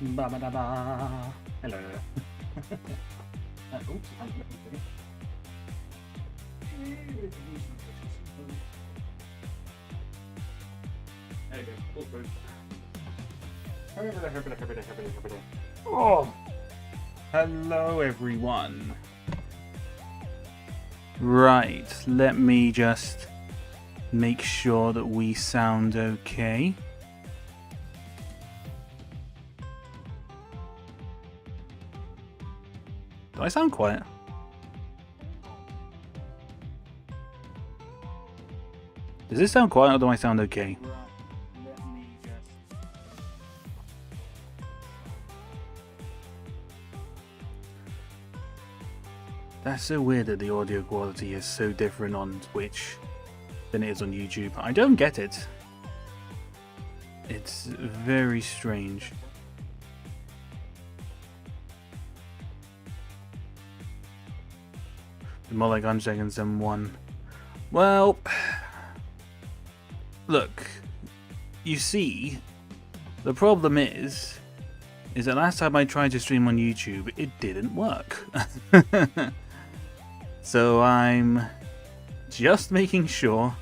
Ba ba da ba. Hello. Oops. There you go. Oh, hello everyone. Right, let me just make sure that we sound okay. Do I sound quiet? Does this sound quiet or do I sound okay? Right, let me just... That's so weird that the audio quality is so different on Twitch than it is on YouTube. I don't get it. It's very strange. More like 100 seconds than one. Well, look, you see, the problem is that last time I tried to stream on YouTube, it didn't work. So I'm just making sure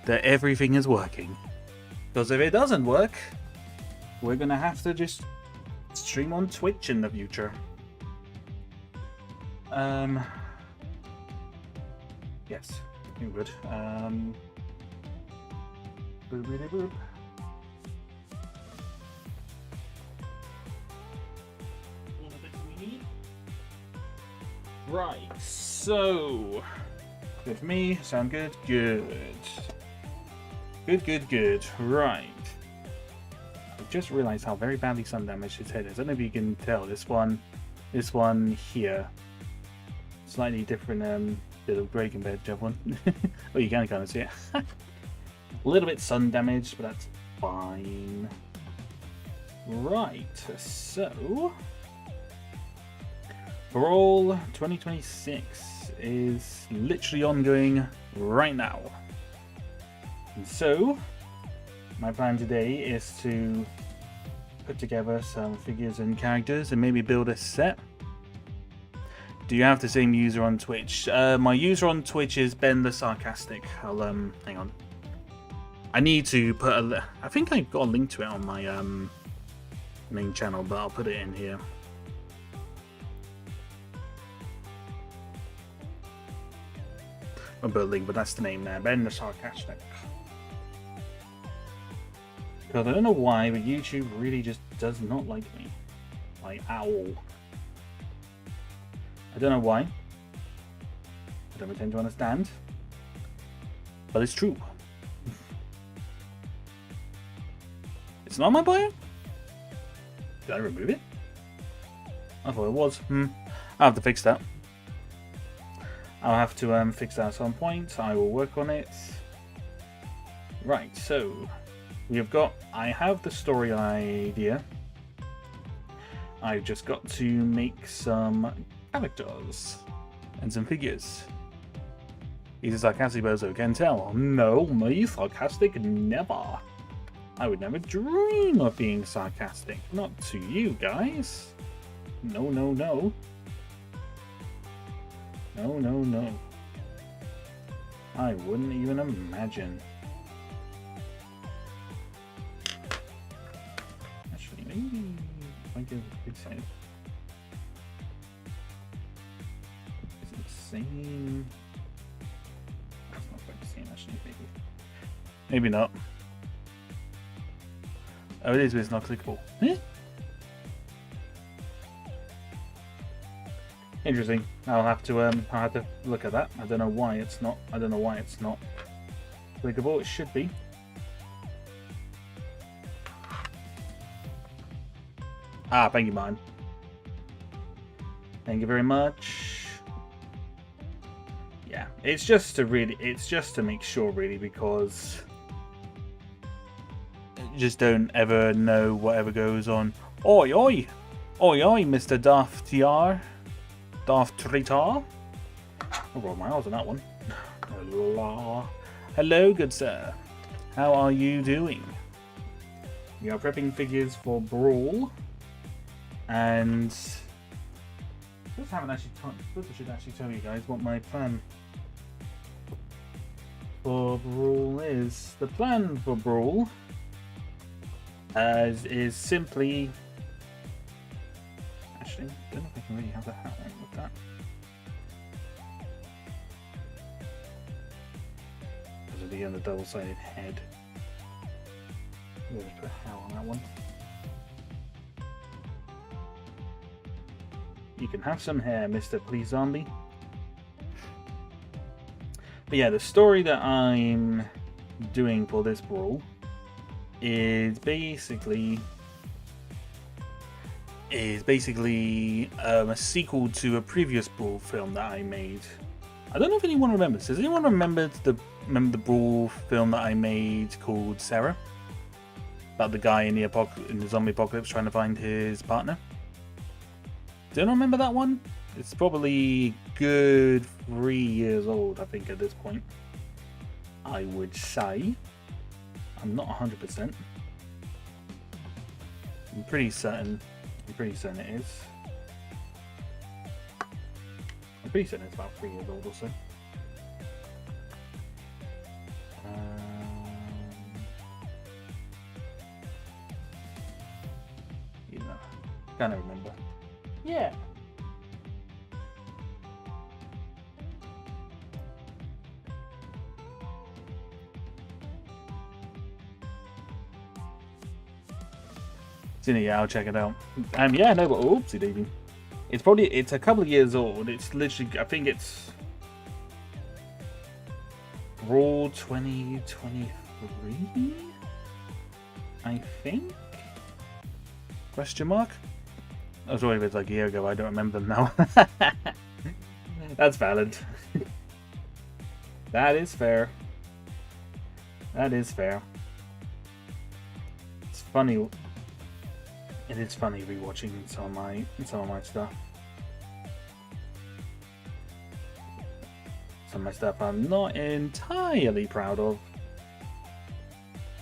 that everything is working. Because if it doesn't work, we're gonna have to just stream on Twitch in the future. Yes, you would. Boop, boop. Right, so good for me. Sound good? Good. Good. Right. I just realized how very badly sun damaged his head is. I don't know if you can tell. This one here, slightly different bit of grey compared to the other one. Well, you can kind of see it. A little bit sun damaged, but that's fine. Right, so Brawl 2026 is literally ongoing right now. And so, my plan today is to put together some figures and characters and maybe build a set. Do you have the same user on Twitch? My user on Twitch is Ben the Sarcastic. I'll hang on. I need to put a. I think I've got a link to it on my main channel, but I'll put it in here. I'll put a link, but that's the name there. Ben the Sarcastic. Because I don't know why, but YouTube really just does not like me. Like, at all. I don't know why. I don't pretend to understand. But it's true. It's not my bio? Did I remove it? I thought it was. I'll have to fix that. I'll have to fix that at some point. I will work on it. Right, so we've got. I have the story idea. I've just got to make some characters and some figures. He's a sarcastic bozo, can tell. No, me sarcastic, never. I would never dream of being sarcastic. Not to you guys. No. No. I wouldn't even imagine. Actually, maybe if I give a good save. Is it the same? That's not quite the same, actually, maybe. Maybe not. Oh, it is, but it's not clickable. Eh? Interesting. I'll have to look at that. I don't know why it's not. Clickable. It should be. Ah, thank you, man. Thank you very much. Yeah, it's just to make sure, really, because you just don't ever know whatever goes on. Oi, Mr. Daft Tritar. I'll roll my R's on that one. Hello, good sir. How are you doing? We are prepping figures for Brawl. And I haven't actually I should actually tell you guys what my plan for Brawl is. The plan for Brawl is simply... Actually, I don't know if I can really have a hat on with that. Because of the double-sided head. I'm going to put a hat on that one. You can have some hair, Mr. Please Zombie. But yeah, the story that I'm doing for this Brawl is basically a sequel to a previous Brawl film that I made. I don't know if anyone remembers. Does anyone remember the Brawl film that I made called Sarah? About the guy in the zombie apocalypse trying to find his partner? Do you remember that one? It's probably good 3 years old, I think, at this point. I would say. I'm not 100%. I'm pretty certain it is. I'm pretty certain it's about 3 years old or so. You know, can't remember. Yeah. Yeah, I'll check it out. Yeah, no, but oopsie daisy. It's a couple of years old. It's literally, I think it's Brawl 2023. I think. Question mark. I was worried if it's like a year ago. I don't remember them now. That's valid. That is fair. That is fair. It's funny. It is funny rewatching some of my stuff. Some of my stuff I'm not entirely proud of,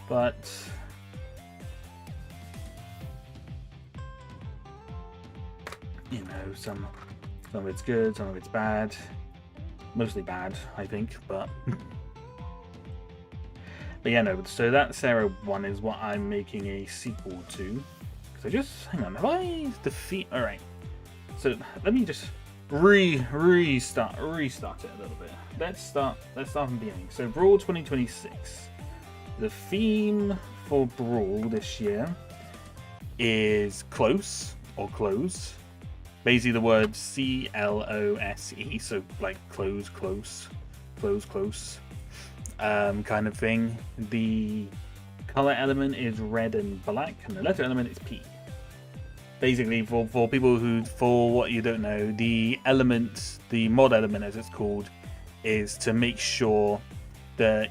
but you know, some of it's good, some of it's bad. Mostly bad, I think, but yeah, no. So that Sarah one is what I'm making a sequel to. So just hang on, have I defeat? All right. So let me just restart it a little bit. Let's start from the beginning. So Brawl 2026. The theme for Brawl this year is close or close. Basically the word CLOSE, so like close, kind of thing. The color element is red and black, and the letter element is P. Basically, for people for what you don't know, the mod element as it's called, is to make sure that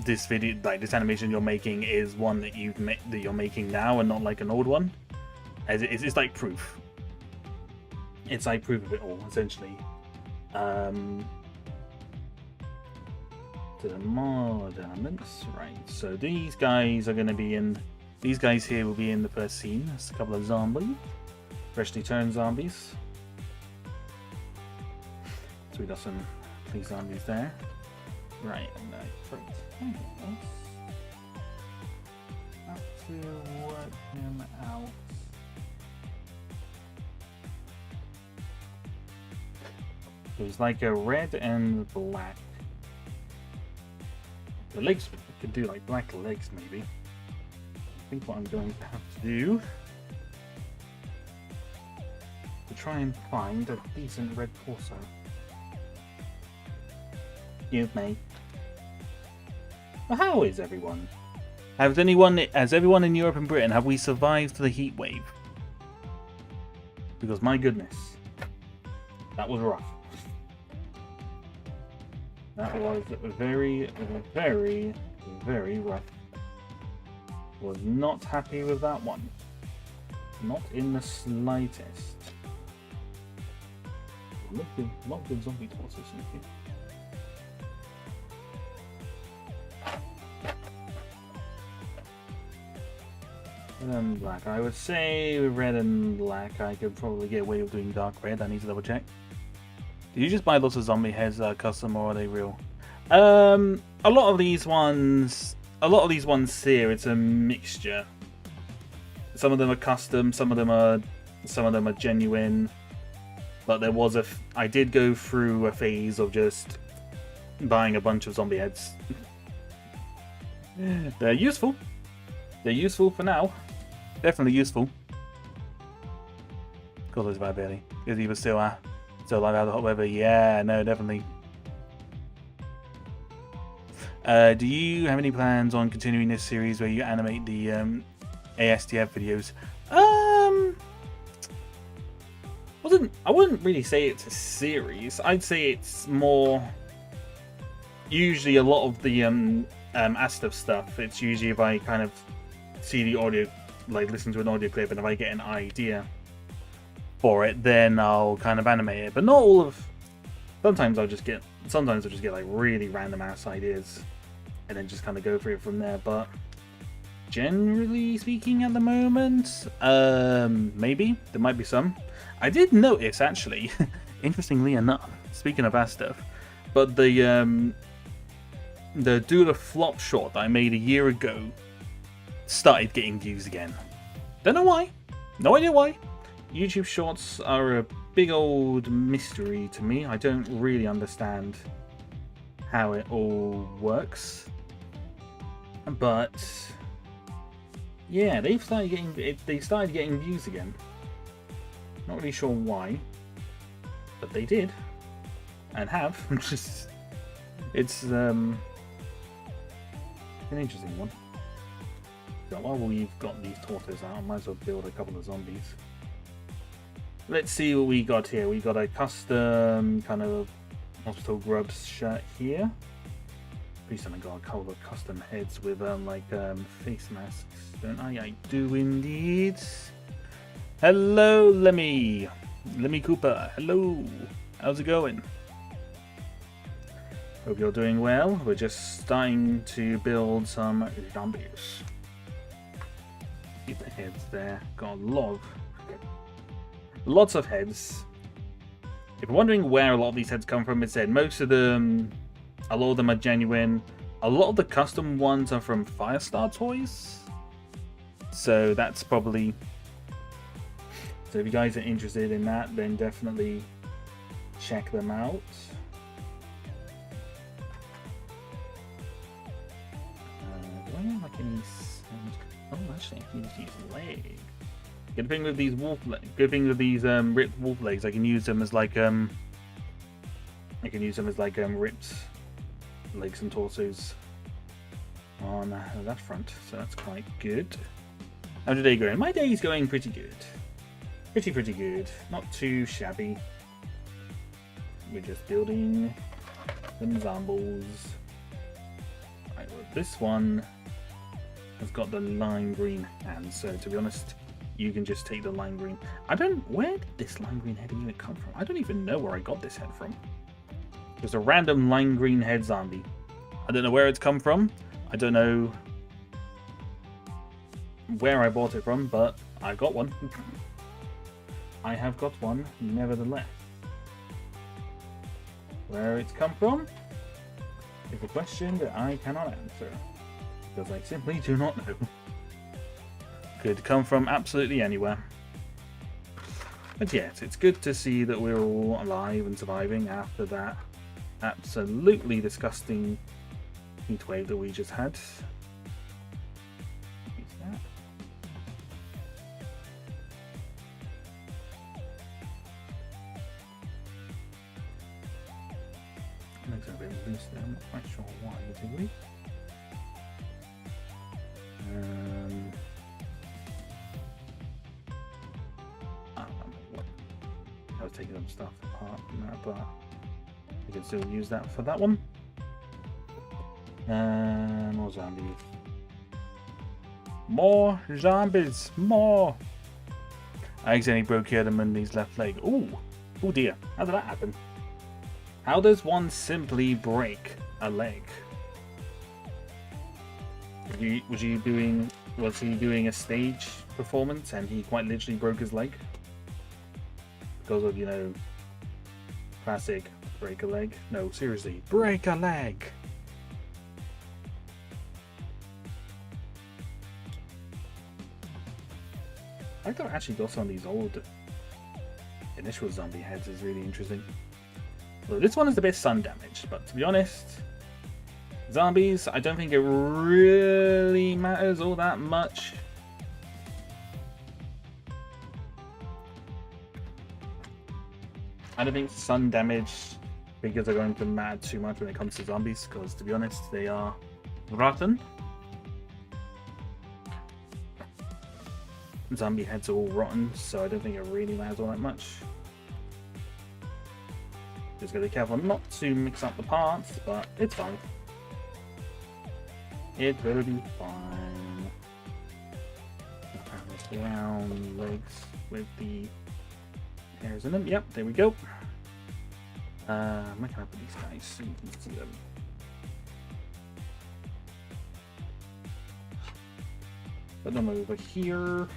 this animation you're making is one that you're making now and not like an old one. As it's like proof. It's like proof of it all, essentially. To the mod elements, right? So these guys are going to be in. These guys here will be in the first scene. There's a couple of zombies, freshly turned zombies. So we got some police zombies there, right? And have to work him out. There's like a red and black. The legs could do like black legs, maybe. I think what I'm going to have to do to try and find a decent red torso. Excuse me. Well, how is everyone? Has everyone in Europe and Britain, have we survived the heat wave? Because my goodness, that was rough. That was very, very, very rough. Was not happy with that one. Not in the slightest. Not good zombie torsos, thank you. Red and black. I would say red and black. I could probably get away with doing dark red. I need to double check. Did you just buy lots of zombie heads that are custom or are they real? A lot of these ones here, it's a mixture. Some of them are custom, some of them are genuine. But there was I did go through a phase of just buying a bunch of zombie heads. They're useful. They're useful for now. Definitely useful. God, those bad barely. Is he was still alive out of the hot weather? Yeah, no, definitely. Do you have any plans on continuing this series where you animate the ASTF videos? I wouldn't really say it's a series. I'd say it's more. Usually, a lot of the ASTF stuff. It's usually if I kind of see the audio, like listen to an audio clip, and if I get an idea for it, then I'll kind of animate it. But not all of. Sometimes I'll just get like really random ass ideas, and then just kind of go through it from there. But generally speaking, at the moment, maybe there might be some. I did notice actually, interestingly enough, speaking of ASTF, but the do the flop short that I made a year ago started getting views again. Don't know why. No idea why. YouTube shorts are a big old mystery to me. I don't really understand how it all works. But yeah, they started getting views again. Not really sure why, but they did and have. It's an interesting one. So while we've got these tortoises out, I might as well build a couple of zombies. Let's see what we got here. We got a custom kind of hospital grubs shirt here. Pretty soon I got a couple of custom heads with face masks, don't I? I do indeed. Hello, Lemmy Cooper. Hello. How's it going? Hope you're doing well. We're just starting to build some zombies. Keep the heads there. Got lots of heads. If you're wondering where a lot of these heads come from, it said most of them, a lot of them are genuine. A lot of the custom ones are from Firestar Toys. So that's probably. So if you guys are interested in that, then definitely check them out. Do I have like any? Oh, actually, I can just use leg. Good thing with these ripped wolf legs, I can use them as like ripped legs and torsos on that front. So that's quite good. How's your day going? My day is going pretty good. Pretty good. Not too shabby. We're just building some zombies. Right, well, this one has got the lime green hands, so to be honest, you can just take the lime green. Where did this lime green head even come from? I don't even know where I got this head from. Just a random lime green head zombie. I don't know where it's come from. I don't know where I bought it from, but I got one. I have got one, nevertheless. Where it's come from is a question that I cannot answer, because I simply do not know. Could come from absolutely anywhere. But yes, it's good to see that we're all alive and surviving after that absolutely disgusting heat wave that we just had. Looks a bit loose there, I'm not quite sure why, do we? I was taking some stuff apart from that, but we can still use that for that one. More zombies. More zombies! More! I accidentally broke Mundi's left leg. Ooh! Oh dear, how did that happen? How does one simply break a leg? Was he doing a stage performance and he quite literally broke his leg because of, you know, classic break a leg? No, seriously, break a leg. I thought actually got some of these old initial zombie heads is really interesting. Well, this one is a bit sun damaged, but to be honest, zombies, I don't think it really matters all that much. I don't think sun damage figures are going to matter too much when it comes to zombies, because to be honest, they are rotten. Zombie heads are all rotten, so I don't think it really matters all that much. Just gotta be careful not to mix up the parts, but it's fine. It will be fine. Brown legs with the hairs in them. Yep, there we go. I'm making up with these guys so you can see them. Put them over here.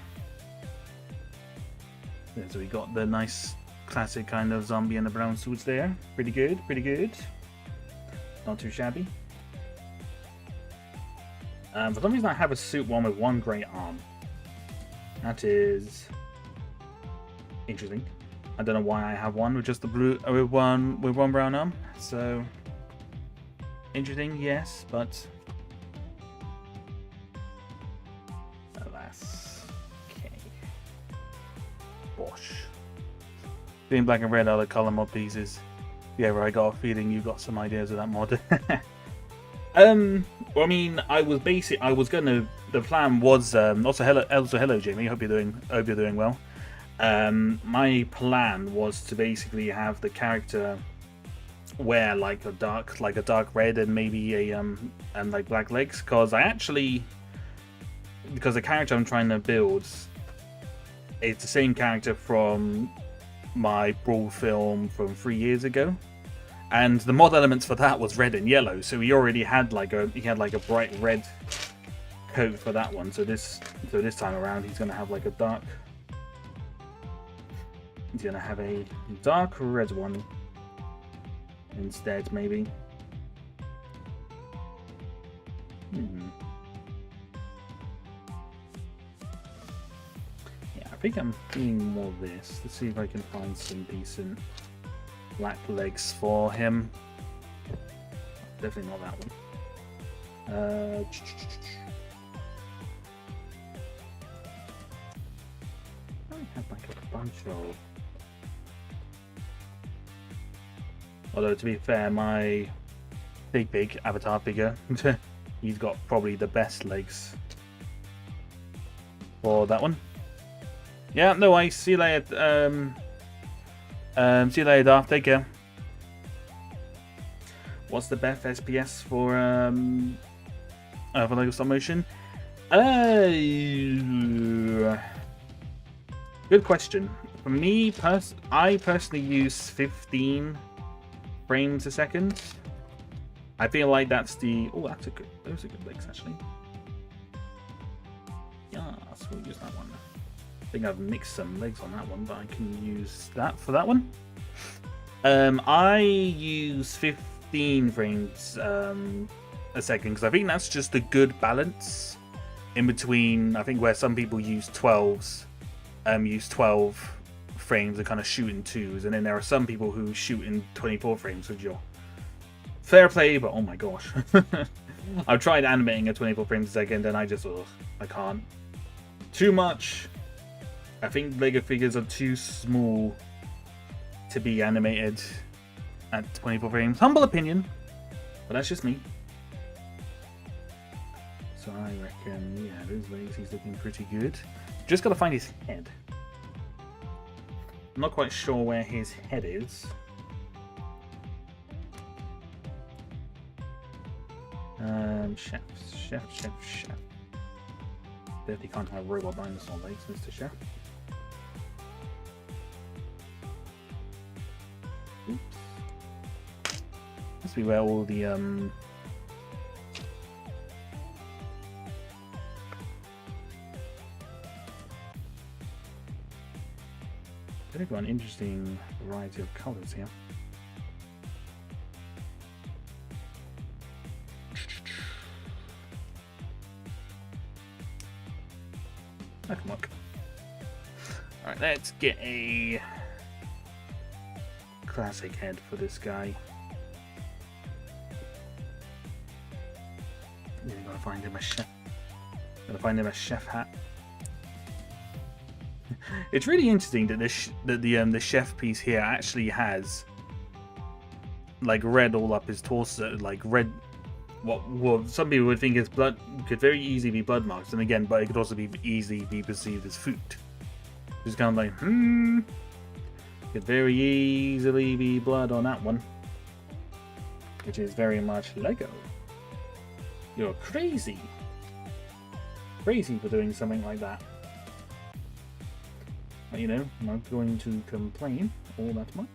So we got the nice classic kind of zombie in the brown suits there. Pretty good, pretty good. Not too shabby. For some reason I have a suit one with one grey arm. That is interesting. I don't know why I have one with just the blue with one brown arm. So interesting, yes, but alas. Okay. Bosh. Being black and red are the colour mod pieces. Yeah, I got a feeling you got some ideas of that mod. Well, I mean, the plan was also hello Jamie. Hope you're doing well. My plan was to basically have the character wear like a dark red and maybe a and like black legs, because the character I'm trying to build is the same character from my Brawl film from 3 years ago. And the mod elements for that was red and yellow, so he already had like a bright red coat for that one. So this time around, he's gonna have like a dark. He's gonna have a dark red one instead, maybe. Yeah, I think I'm doing more of this. Let's see if I can find some decent black legs for him. Definitely not that one. I have like a bunch of. Although to be fair, my big avatar figure, he's got probably the best legs for that one. Yeah, no, I see you later. See you later, Darth. Take care. What's the best SPS for Lego stop motion? Good question. For me, I personally use 15 frames a second. I feel like that's the. Oh, those are good legs actually. Yeah, so we'll use that one. I think I've mixed some legs on that one, but I can use that for that one. I use 15 frames a second because I think that's just a good balance in between. I think where some people use 12s, use 12 frames and kind of shoot in twos, and then there are some people who shoot in 24 frames with your fair play. But oh my gosh, I've tried animating at 24 frames a second, and I can't. Too much. I think Lego figures are too small to be animated at 24 frames. Humble opinion, but that's just me. So I reckon, yeah, those legs, he's looking pretty good. Just gotta find his head. I'm not quite sure where his head is. Chef. Definitely can't have robot dinosaur legs, Mr. Chef. Oops. Must be where all the They've got an interesting variety of colours here. That can work. Alright, let's get a classic head for this guy. Yeah, gotta find him a chef. Gotta find him a chef hat. It's really interesting that the chef piece here actually has like red all up his torso, like red. What some people would think is blood could very easily be blood marks, and again, but it could also be easily be perceived as food. Just kind of like, could very easily be blood on that one, which is very much Lego. You're crazy for doing something like that. But, you know, I'm not going to complain all that much.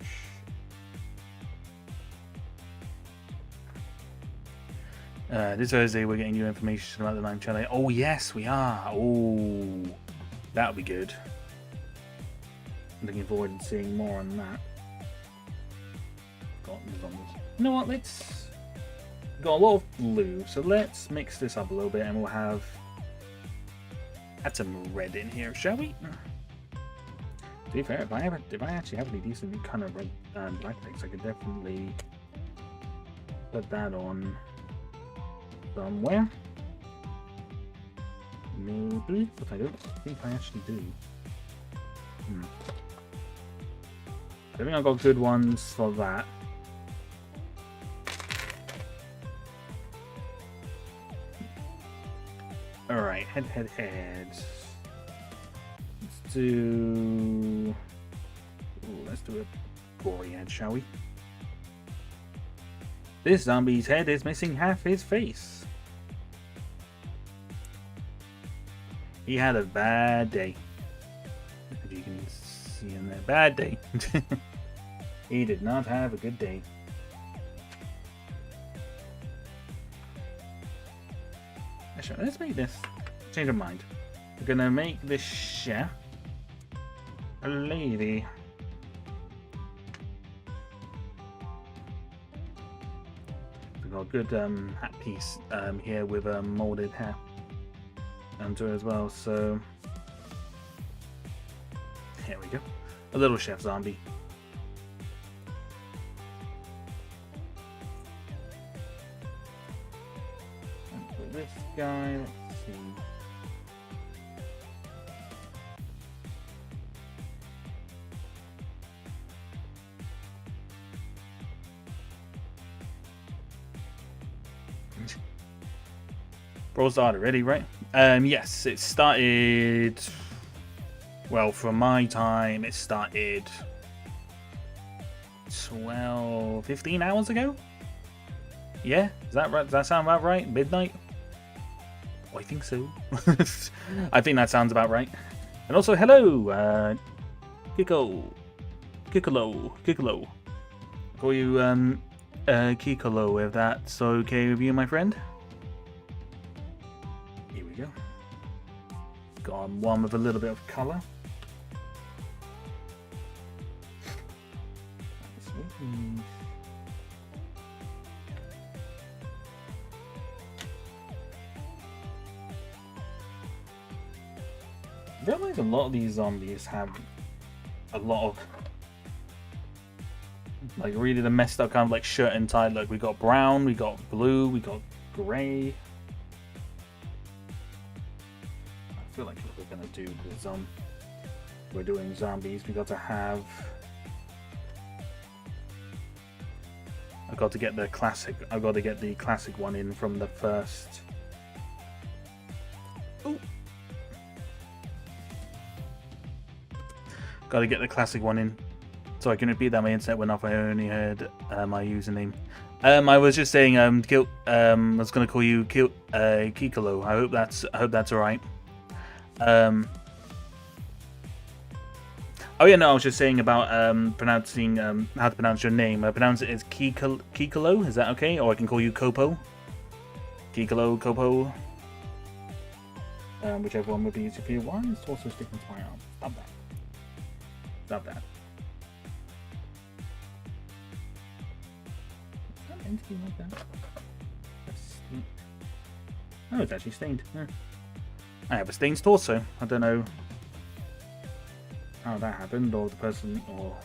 This Thursday we're getting new information about the live channel. Oh yes, we are. Oh, that'll be good. I'm looking forward to seeing more on that. You know what? Let's got a lot of blue, so let's mix this up a little bit, and we'll add some red in here, shall we? To be fair, if I actually have any decent kind of red black things, I could definitely put that on somewhere. Maybe, but I don't think I actually do. I think I've got good ones for that. Alright, head. Let's do a gory head, shall we? This zombie's head is missing half his face. He had a bad day. If you can see in there, bad day. He did not have a good day. Actually, let's make this. Change of mind. We're gonna make this chef a lady. We've got a good hat piece here with molded hair under as well. So here we go. A little chef zombie. And for this guy, let's see. Brawl started already, right? Yes, it started. Well, from my time, it started 15 hours ago? Yeah? Is that right? Does that sound about right? Midnight? Oh, I think so. I think that sounds about right. And also, hello! Kikolo. I'll call you, Kikolo, if that's okay with you, my friend. Here we go. Got one with a little bit of colour. I realize a lot of these zombies have a lot of like really the messed up kind of like shirt and tie look. We got brown, we got blue, we got grey. I feel like if we're gonna do this, we're doing zombies, we got to have. I've got to get the classic. I've got to get the classic one in from the first. Ooh. Got to get the classic one in, so I can repeat that my internet went off. I only heard my username. I was just saying, I was gonna call you Kikolo. I hope that's all right. Oh yeah, no, I was just saying about pronouncing how to pronounce your name. I pronounce it as Kikolo. Is that okay? Or I can call you Kopo. Kikolo, Kopo. Whichever one would be easier for you. Why is it also sticking to my arm? Stop that. Stop that. Is that meant to be like that? Oh, it's actually stained. Yeah. I have a stained torso. I don't know how that happened, or the person, or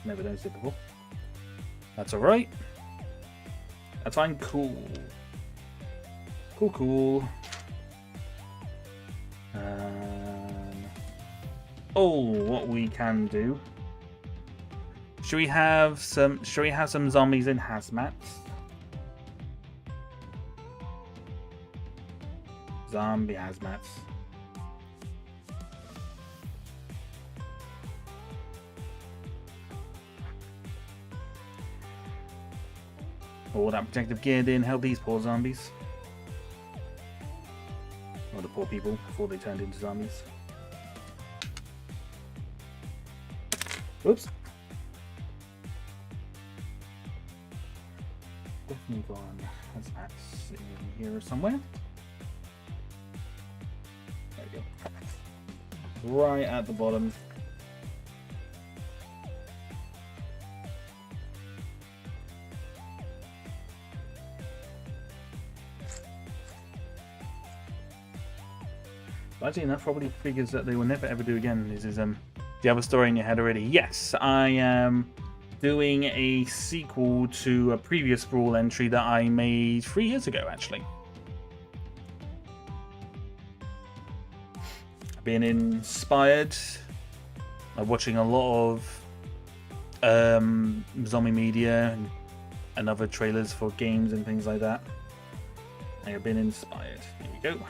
never noticed it before. That's alright. That's fine. Cool. Cool, cool. Oh, what we can do. Should we have some zombies in hazmats? Zombie hazmats. All that protective gear didn't help these poor zombies. Or the poor people before they turned into zombies. Oops. Definitely gone. Hazmats in here somewhere. There we go. Right at the bottom. Actually, that probably figures that they will never ever do again. This is do you have a story in your head already? Yes, I am doing a sequel to a previous Brawl entry that I made 3 years ago, actually. I've been inspired by watching a lot of zombie media and other trailers for games and things like that. I have been inspired. Here we go.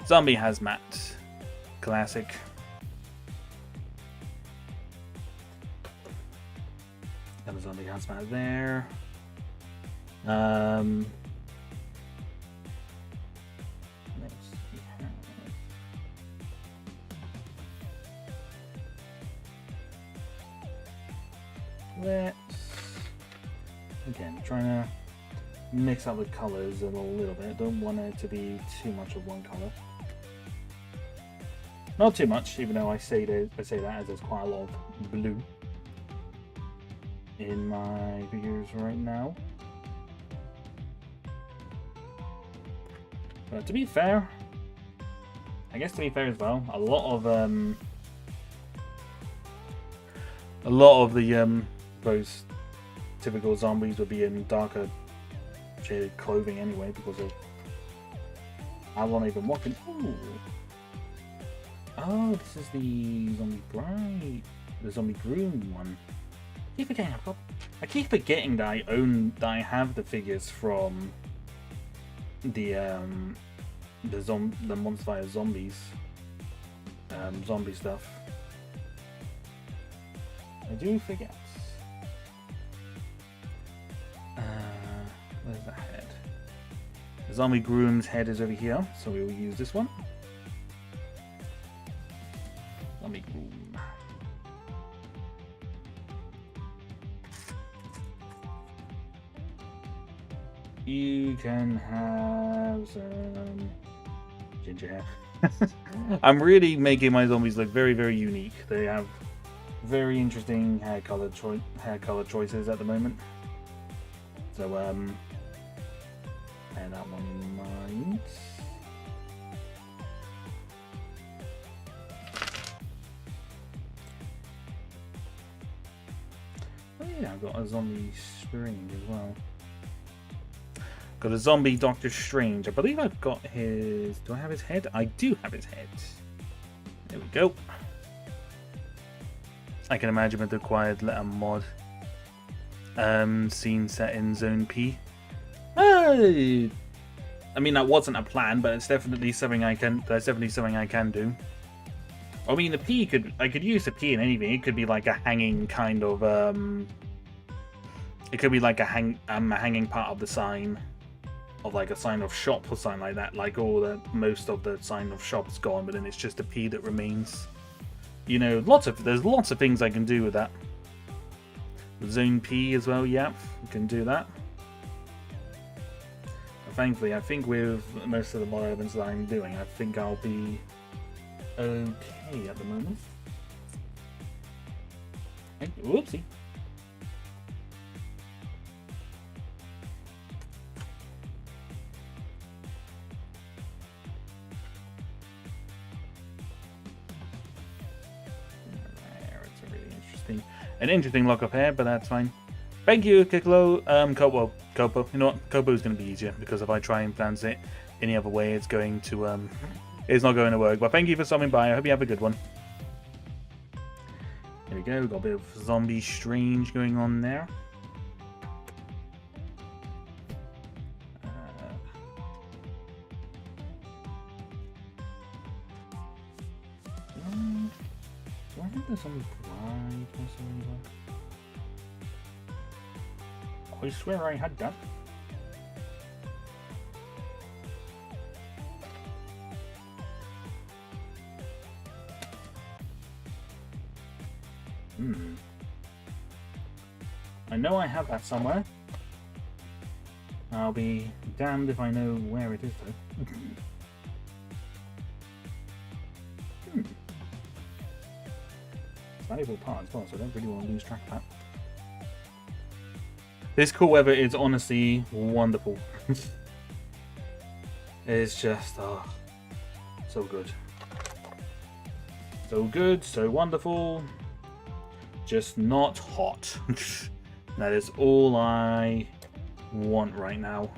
Zombie hazmat. Classic. Got a zombie hazmat there. Let's again trying to mix up the colors a little bit. Don't want it to be too much of one color. Not too much, even though I say that as there's quite a lot of blue in my figures right now. But to be fair, I guess to be fair as well, a lot of the those typical zombies would be in darker shaded clothing anyway because of how long they've been walking. Ooh. Oh, this is the zombie bride, the zombie groom one. I keep forgetting that I have the figures from the Monster Fire Zombies zombie stuff. I do forget. Where's the head? The zombie groom's head is over here, so we will use this one. Zombie groom. You can have some ginger hair. I'm really making my zombies look very, very unique. They have very interesting hair color choices at the moment. So bear that one in mind. Oh yeah, I've got a zombie string as well. Got a zombie Doctor Strange. I believe I've got his... Do I have his head? I do have his head. There we go. I can imagine with the required letter mod. Scene set in Zone P. I mean, that wasn't a plan, but it's definitely something I can. That's definitely something I can do. I mean, the P I could use the P in anything. It could be like a hanging kind of. It could be like a hanging part of the sign, of like a sign of shop or something like that. Like most of the sign of shop is gone, but then it's just a P that remains. You know, there's lots of things I can do with that. Zone P as well, yeah, we can do that. But thankfully, I think with most of the mod elements that I'm doing, I think I'll be okay at the moment. Whoopsie. There, it's a really interesting lock up here, but that's fine. Thank you, Kiklo. Kopo. You know what? Kopo is going to be easier because if I try and pronounce it any other way, it's going to it's not going to work. But thank you for stopping by. I hope you have a good one. There we go. Got a bit of zombie strange going on there. Do I have the zombie bride or something? I swear I had that. I know I have that somewhere. I'll be damned if I know where it is though. It's a valuable part as well, so I don't really want to lose track of that. This cool weather is honestly wonderful. It's just, so good. So good, so wonderful. Just not hot. That is all I want right now.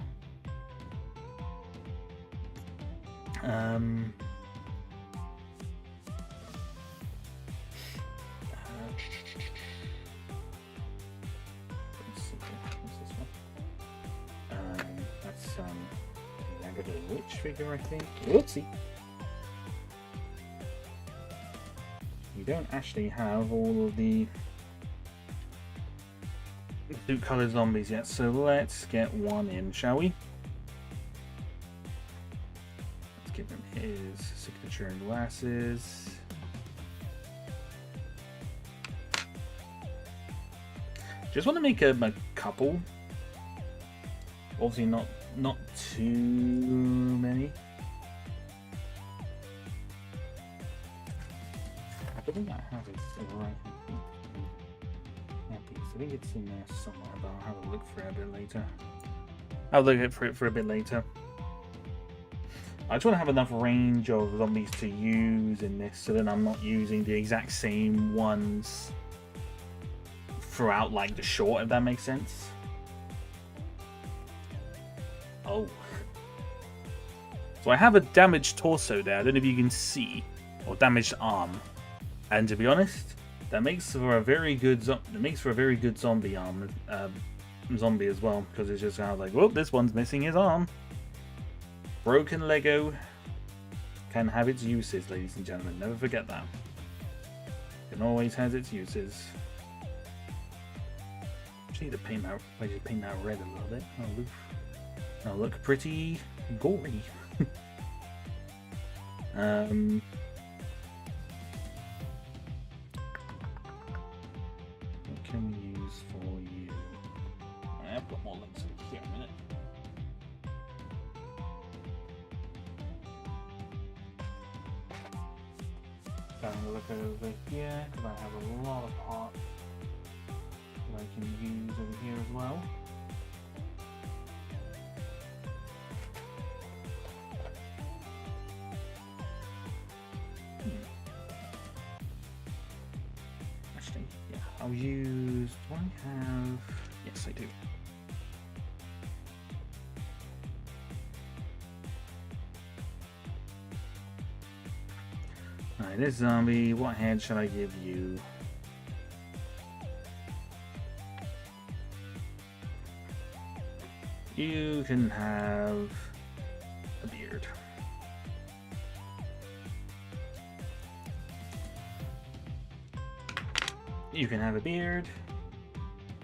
That's a witch figure, I think. Oopsie. You don't actually have all of the suit colored zombies yet, so let's get one in, shall we? Let's give him his signature and glasses. Just want to make a couple. Obviously not too many. I think I have it right. I think it's in there somewhere, but I'll have a look for it a bit later. I'll look for it for a bit later. I just want to have enough range of zombies to use in this, so that I'm not using the exact same ones throughout, like, the short, if that makes sense. Oh. So I have a damaged torso there. I don't know if you can see, or damaged arm. And to be honest, that makes for a very good zombie arm, zombie as well, because it's just kind of like, well, this one's missing his arm. Broken Lego can have its uses, ladies and gentlemen. Never forget that. It always has its uses. Just need to paint that. I just paint that red a little bit. I'll look pretty gory. What can we use for you? I've got more links in here in a minute. Having a look over here, because I have a lot of parts that I can use over here as well. Actually, yeah, I'll use. Do I have? Yes, I do. Alright, this zombie, what head should I give you? You can have a beard. You can have a beard.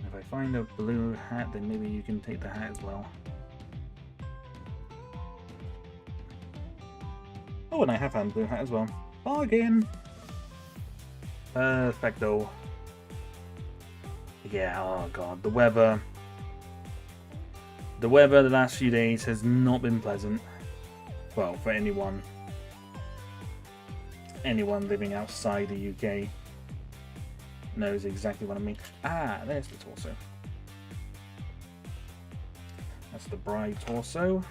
If I find a blue hat, then maybe you can take the hat as well. Oh, and I have found a blue hat as well. Bargain! Perfecto. Yeah, oh god, the weather. The weather the last few days has not been pleasant. Well, for anyone living outside the UK. knows exactly what I mean. Ah, there's the torso. That's the bride torso.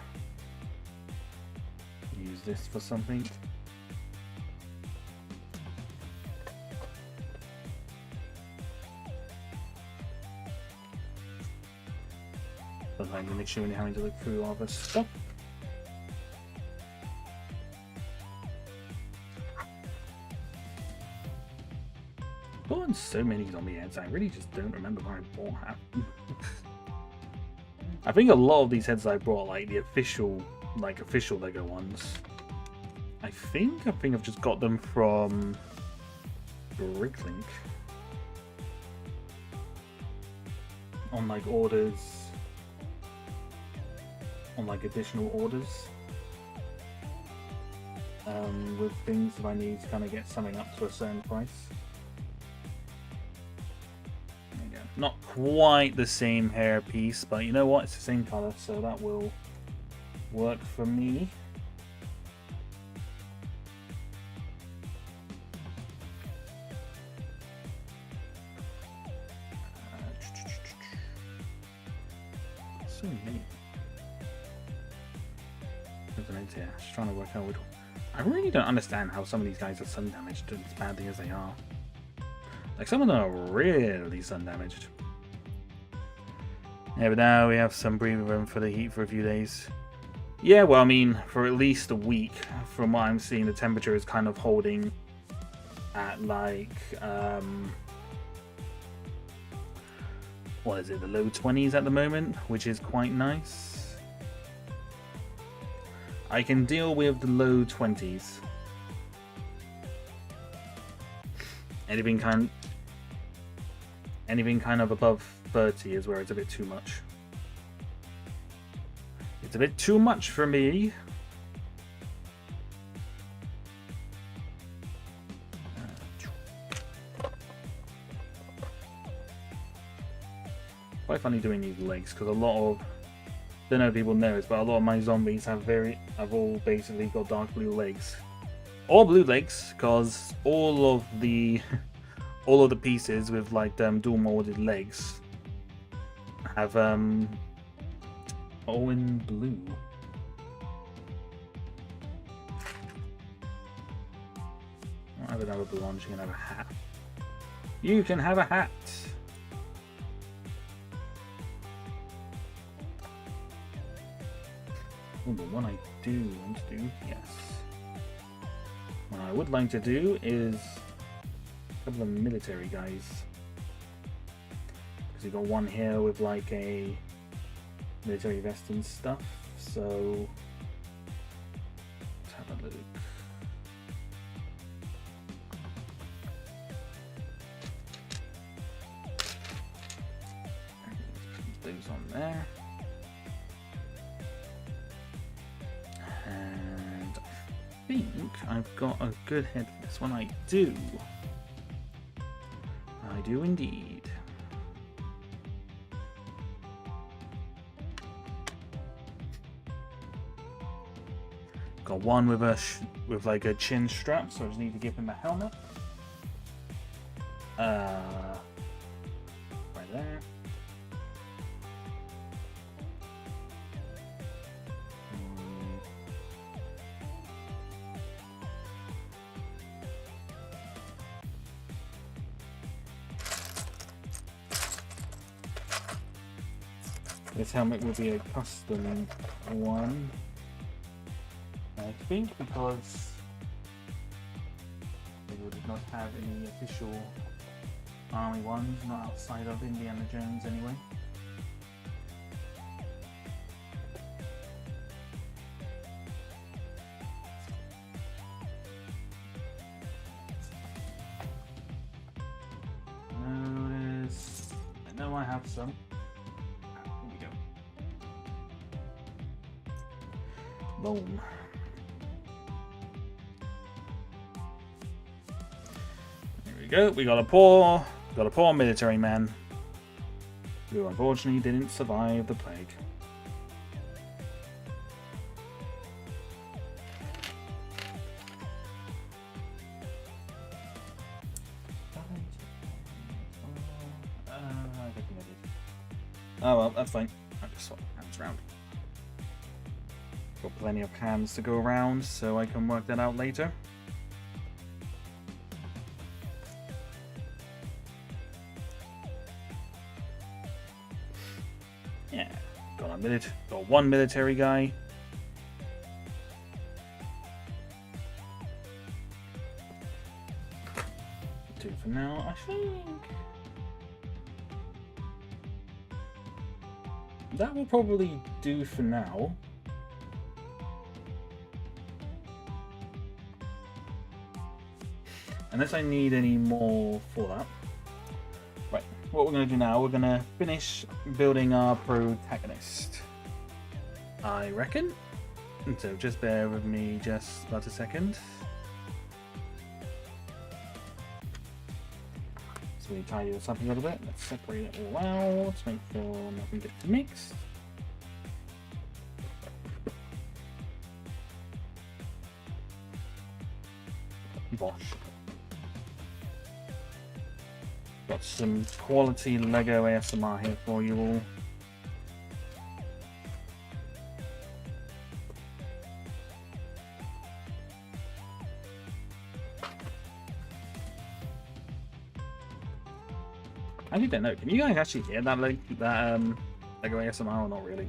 Use this for something. But like an issue when you're having to look through all this stuff. Bought so many zombie heads, I really just don't remember what I bought half. I think a lot of these heads I brought, like the official Lego ones. I think I've just got them from Bricklink on like orders, on like additional orders, with things if I need to kind of get something up to a certain price. There you go. Not quite the same hair piece, but you know what? It's the same color, so that will work for me. So many. Here. Just trying to work out which one. I really don't understand how some of these guys are sun damaged as badly as they are. Like some of them are really sun damaged. Yeah, but now we have some breathing room for the heat for a few days. Yeah, well, I mean, for at least a week, from what I'm seeing, the temperature is kind of holding at like, what is it, the low 20s at the moment, which is quite nice. I can deal with the low 20s. Anything kind of above 30 is where it's a bit too much. It's a bit too much for me. Quite funny doing these legs because a lot of, don't know if people know this, but a lot of my zombies have all basically got dark blue legs. All blue legs, because all of the pieces with like dual molded legs have all in blue. I have another blue one, you can have a hat. You can have a hat! Oh, but what I do want to do, yes. What I would like to do is a couple of military guys. Because you've got one here with like a military vest and stuff, so let's have a look. Put those on there. And I think I've got a good head for this one. I do indeed. Got one with like a chin strap, so I just need to give him a helmet. Right there. This helmet will be a custom one, I think, because they would not have any official army ones, not outside of Indiana Jones anyway. Notice, I know I have some. Boom. There we go. We got a poor military man who unfortunately didn't survive the plague. Oh well, that's fine. I just swap hands around. Got plenty of hands to go around, so I can work that out later. Yeah, got one military guy. Two for now, I think. That will probably do for now. Unless I need any more for that. Right, what we're going to do now, we're going to finish building our protagonist. I reckon. So just bear with me just about a second. So we tidy this up a little bit. Let's separate it all out. Let's make sure nothing gets mixed. Bosh. Got some quality Lego ASMR here for you all. I don't know. Can you guys actually hear that Lego ASMR or not really?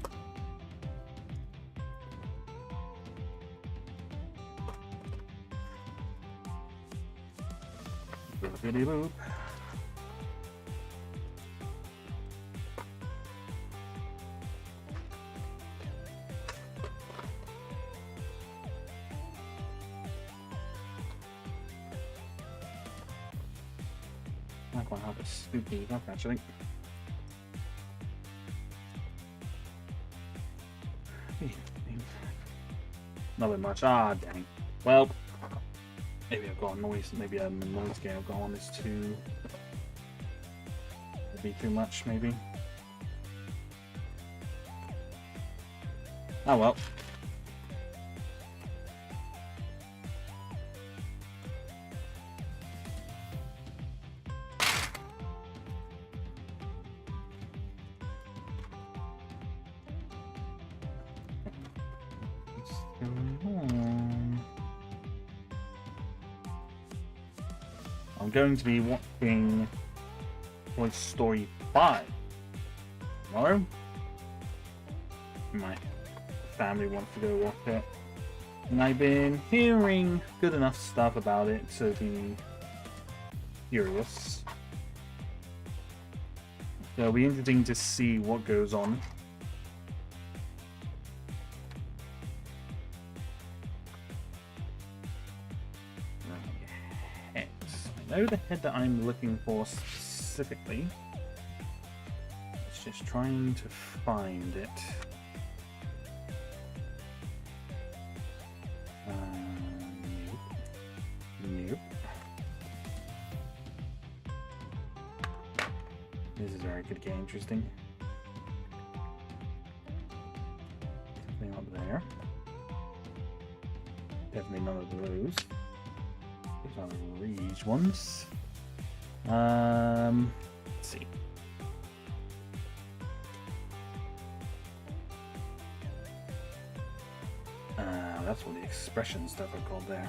Boop. I quite have a scoop these up actually. Not very much. Ah, dang. Well, maybe I've got a noise. Maybe the noise gate I've got on is too. Would be too much, maybe. Oh well. I'm going to be watching Toy Story 5 tomorrow. My family wants to go watch it, and I've been hearing good enough stuff about it to be curious. So it'll be interesting to see what goes on. I know the head that I'm looking for specifically. It's just trying to find it. Nope. This is where it could get interesting. Something up there. Definitely none of those. These are the Reach ones. Let's see. That's what the expression stuff are called there.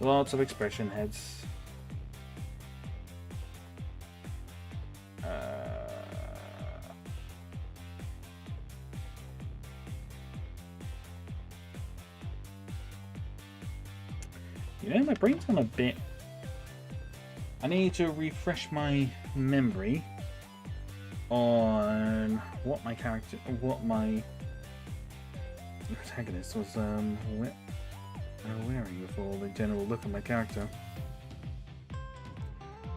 Lots of expression heads. You know, my brain's on a bit. I need to refresh my memory on what my character, what my protagonist was wearing before the general look of my character.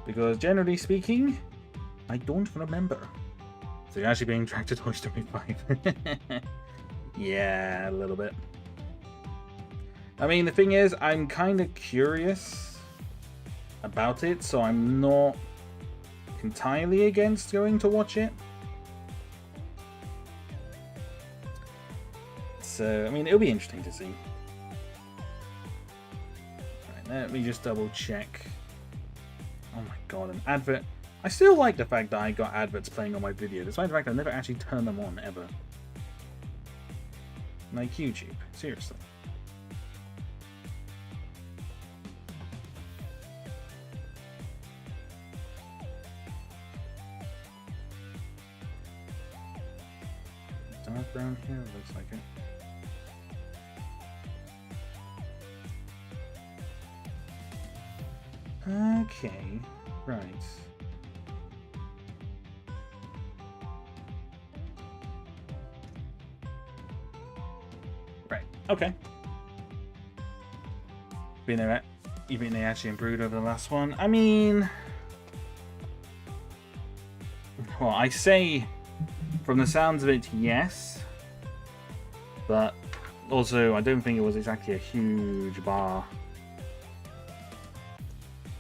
Because generally speaking, I don't remember. So you're actually being tracked to Toy Story 5. Yeah, a little bit. I mean, the thing is, I'm kind of curious about it, so I'm not entirely against going to watch it. So, I mean, it'll be interesting to see. Right, let me just double check. Oh my god, an advert. I still like the fact that I got adverts playing on my video, despite the fact I never actually turned them on, ever. Like YouTube, seriously. Dark brown here, looks like it. Okay, right. Right, okay. You think they actually improved over the last one? I mean... Well, I say, from the sounds of it, yes. But also, I don't think it was exactly a huge bar.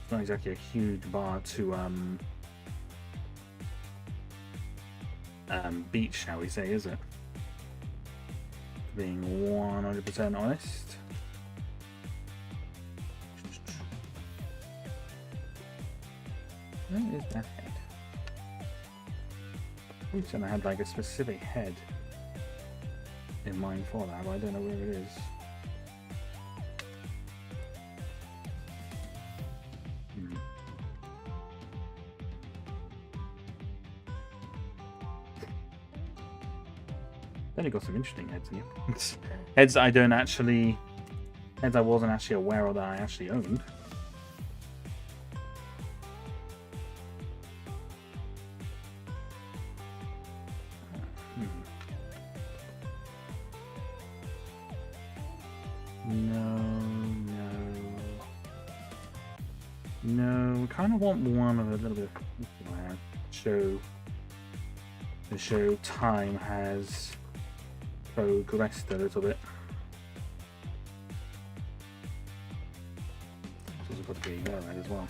It's not exactly a huge bar to beat, shall we say, is it? Being 100% honest. Where is that head? I wish I had like a specific head in mind for that, but I don't know where it is. Then you got some interesting heads in here. Heads I don't actually... Heads I wasn't actually aware of that I actually owned. No, we kind of want one of a little bit of the show time has progressed a little bit. It's also got to be a yellow red as well.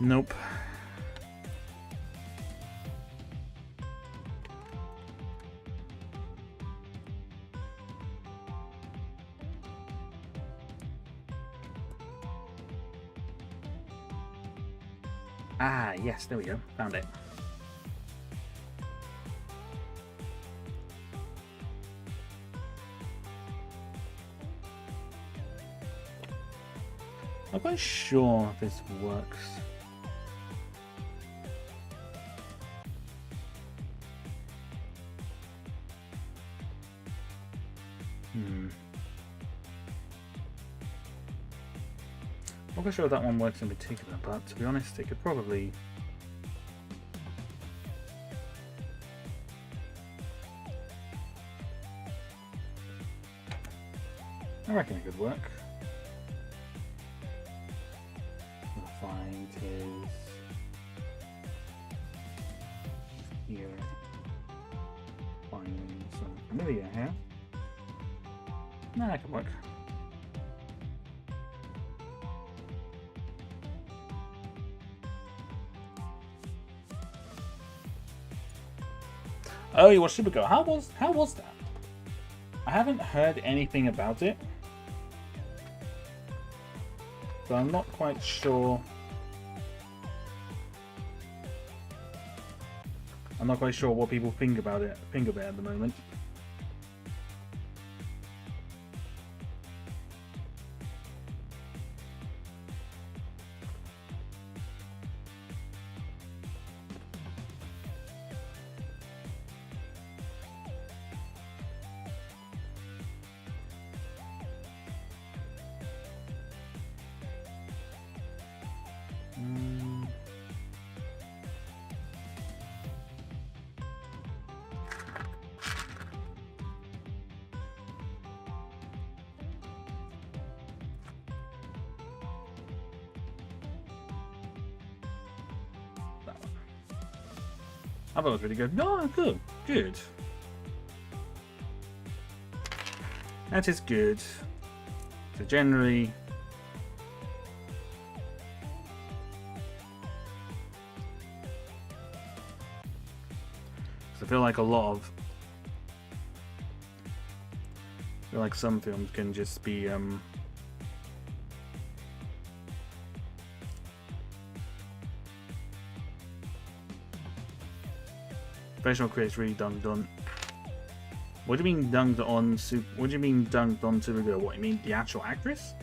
Nope. Ah, yes, there we go. Found it. I'm not quite sure if this works. I'm not sure if that one works in particular, but to be honest, it could probably... I reckon it could work. We'll find his... here. Find some familiar hair. No, that could work. Oh, you watched Supergirl. How was that? I haven't heard anything about it, so I'm not quite sure. I'm not quite sure what people think about it. Think of it at the moment. I thought it was really good. No, good. Good. That is good. So generally... I feel like a lot of feel like some films can just be professional critics really dunked on. What do you mean dunked on? What do you mean dunked on Supergirl? What, you mean the actual actress?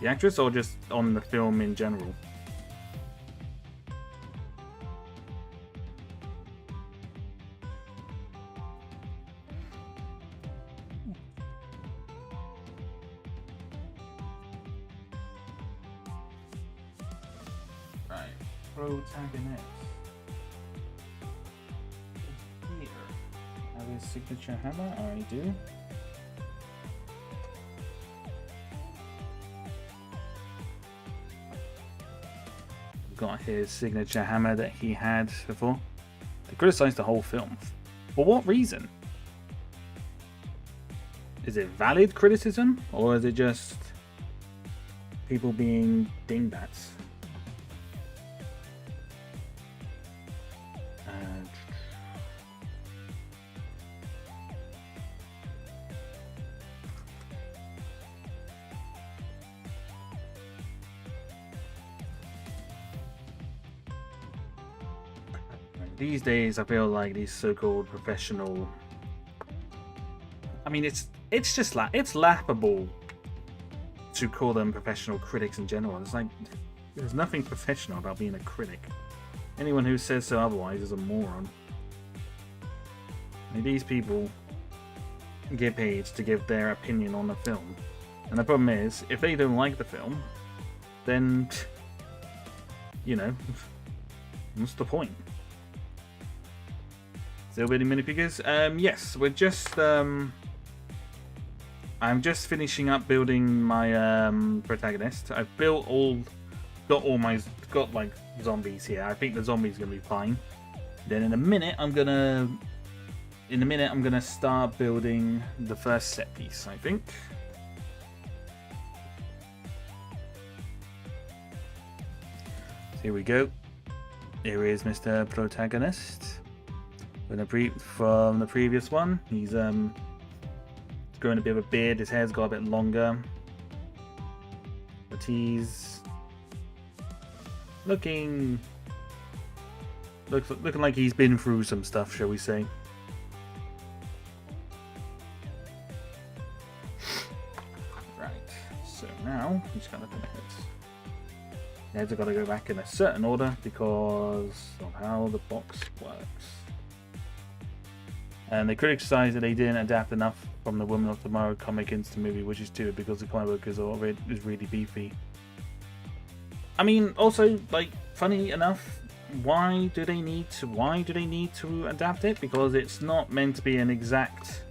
The actress, or just on the film in general? Right, protagonist. Here, have his signature hammer. I do. Got his signature hammer that he had before. They criticized the whole film. For what reason? Is it valid criticism, or is it just people being dingbats? These days, I feel like these so-called professional. I mean, it's just it's laughable to call them professional critics in general. It's like there's nothing professional about being a critic. Anyone who says so otherwise is a moron. I mean, these people get paid to give their opinion on the film, and the problem is, if they don't like the film, then you know, what's the point? Still building minifigures? Yes, we're just I'm just finishing up building my protagonist. I've got like zombies here. I think the zombies gonna be fine. Then in a minute I'm gonna start building the first set piece, I think. Here we go. Here is Mr. Protagonist. From the previous one, he's growing a bit of a beard. His hair's got a bit longer, but he's looking like he's been through some stuff, shall we say? Right. So now he's got to do it. Heads have got to go back in a certain order because of how the box works. And they criticized that they didn't adapt enough from the Woman of Tomorrow comic into the movie, which is true because the comic book is really beefy. I mean, also, like, funny enough, why do they need to adapt it? Because it's not meant to be an exact.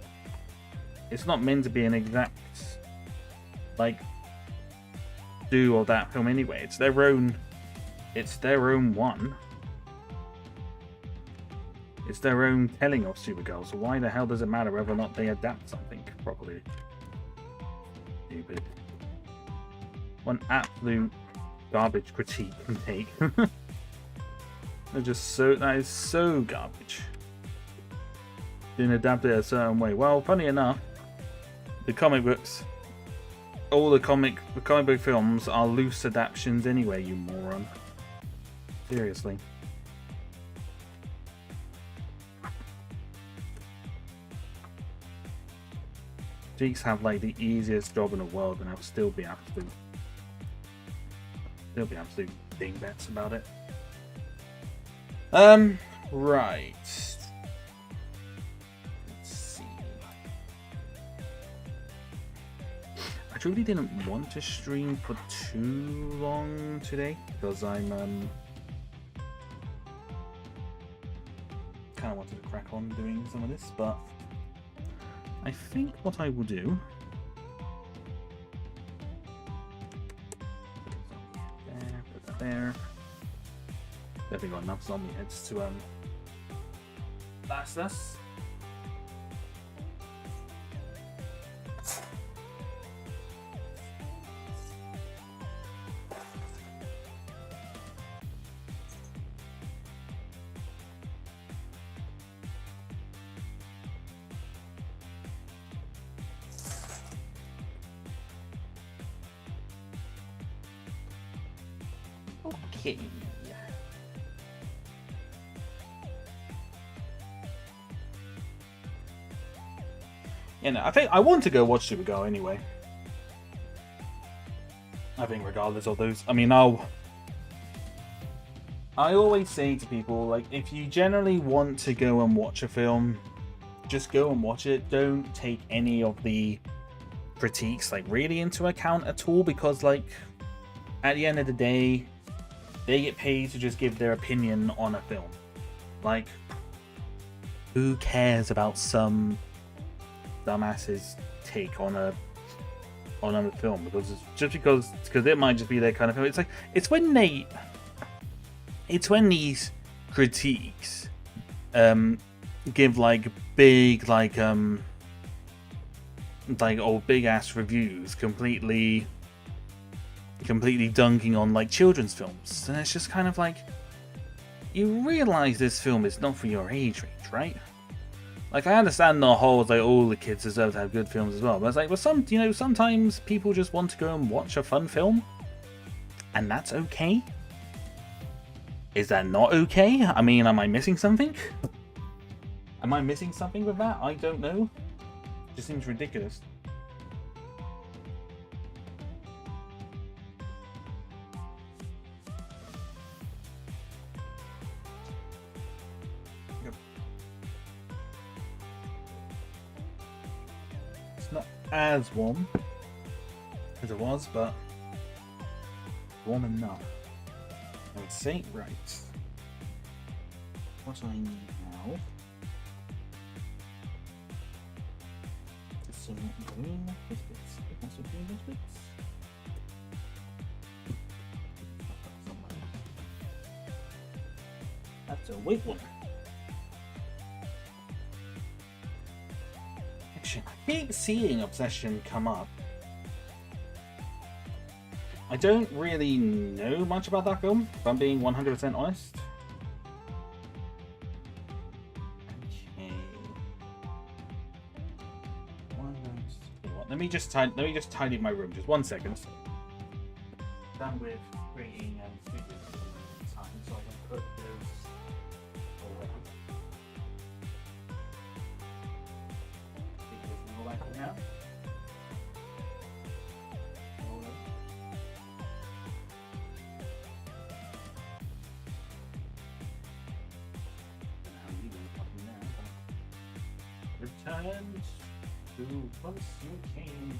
It's not meant to be an exact, like, do of that film anyway. It's their own. It's their own one. It's their own telling of Supergirl, so why the hell does it matter whether or not they adapt something properly? Stupid. One absolute garbage critique can take. That is so garbage. Didn't adapt it a certain way. Well, funny enough, the comic books, all the comic book films are loose adaptations anyway, you moron. Seriously. Geeks have like the easiest job in the world, and I'll still be absolute dingbats about it. Right. Let's see. I truly didn't want to stream for too long today because I'm kind of wanted to crack on doing some of this, but I think what I will do. Put that there. Definitely got enough zombie heads to last us. Okay. You know, I think I want to go watch Supergirl anyway. I think regardless of those, I mean, I always say to people, like, if you generally want to go and watch a film, just go and watch it. Don't take any of the critiques, like, really into account at all, because, like, at the end of the day, they get paid to just give their opinion on a film. Like, who cares about some dumbass's take on a film? Because it's just because it might just be their kind of film. It's like it's when these critiques give like big big ass reviews completely dunking on like children's films, and it's just kind of like, you realize this film is not for your age range, right? Like, I understand the whole, like, all the kids deserve to have good films as well, but it's like, well, sometimes people just want to go and watch a fun film, and that's okay. Is that not okay? I mean, am I missing something? Am I missing something with that? I don't know. It just seems ridiculous. Not as warm as it was, but warm enough, I would say. Right, what do I need now? Some green biscuits. Some green biscuits. That's a white one. I keep seeing Obsession come up. I don't really know much about that film, if I'm being 100% honest. Okay. Let me just tidy my room. Just 1 second. Done with creating videos time, so I can put those away. Now. Return to whence you came.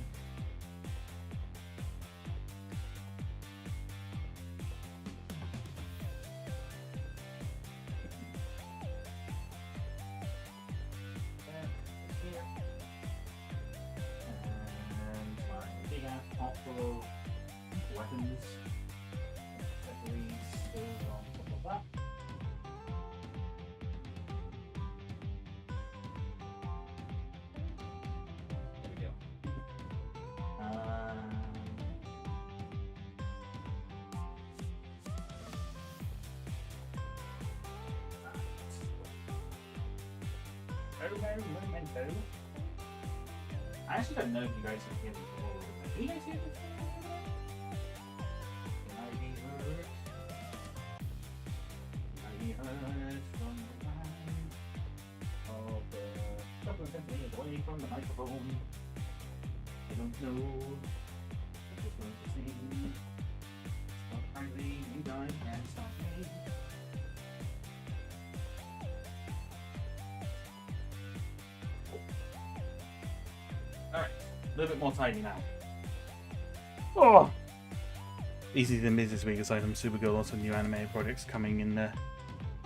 Full weapons, accessories, skills on top of that. There we go. I actually don't know if you guys can hear me. Do you guys hear this? Can I be heard? Can I be heard from the line of the couple of centimeters away from the microphone? I don't know. I'm just going to see. But apparently you guys can't stop me. Alright, a little bit more tidy now. Oh! Easy than business week aside from Supergirl, lots of new anime projects coming in the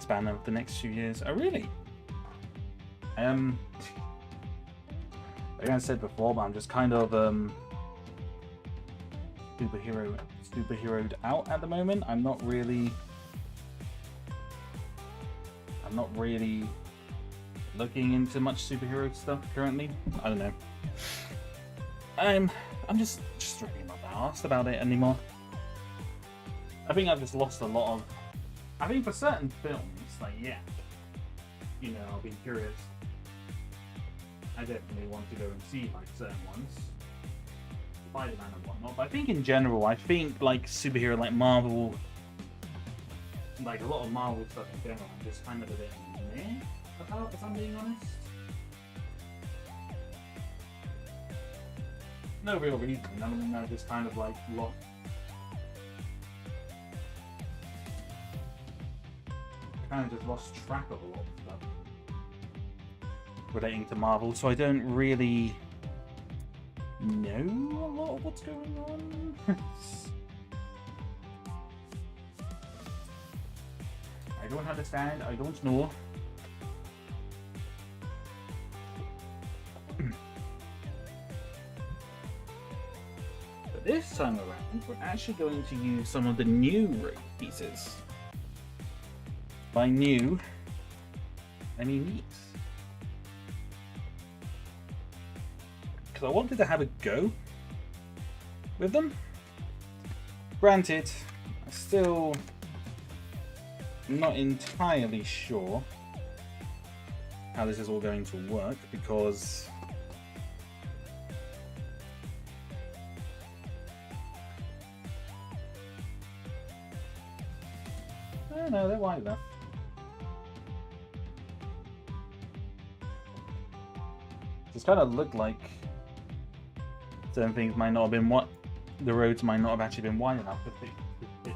span of the next few years. Oh, really? Like I said before, but I'm just kind of superheroed out at the moment. I'm not really looking into much superhero stuff currently. I don't know. I'm just really not that asked about it anymore. I think I've just lost a lot of. I think for certain films, like, yeah, you know, I'll be curious. I definitely want to go and see like certain ones, Spider-Man and whatnot. But I think in general, I think like superhero, like Marvel, like a lot of Marvel stuff in general, I'm just kind of a bit meh about, if I'm being honest. No real reason. None of them are just kind of like lost. I kind of just lost track of a lot of stuff relating to Marvel, so I don't really know a lot of what's going on. I don't understand, I don't know. But this time around, we're actually going to use some of the new rope pieces. By new, I mean these. Because I wanted to have a go with them. Granted, I'm still not entirely sure how this is all going to work, because I don't know, they're wide enough. Just kind of look like certain things might not have been the roads might not have actually been wide enough to fit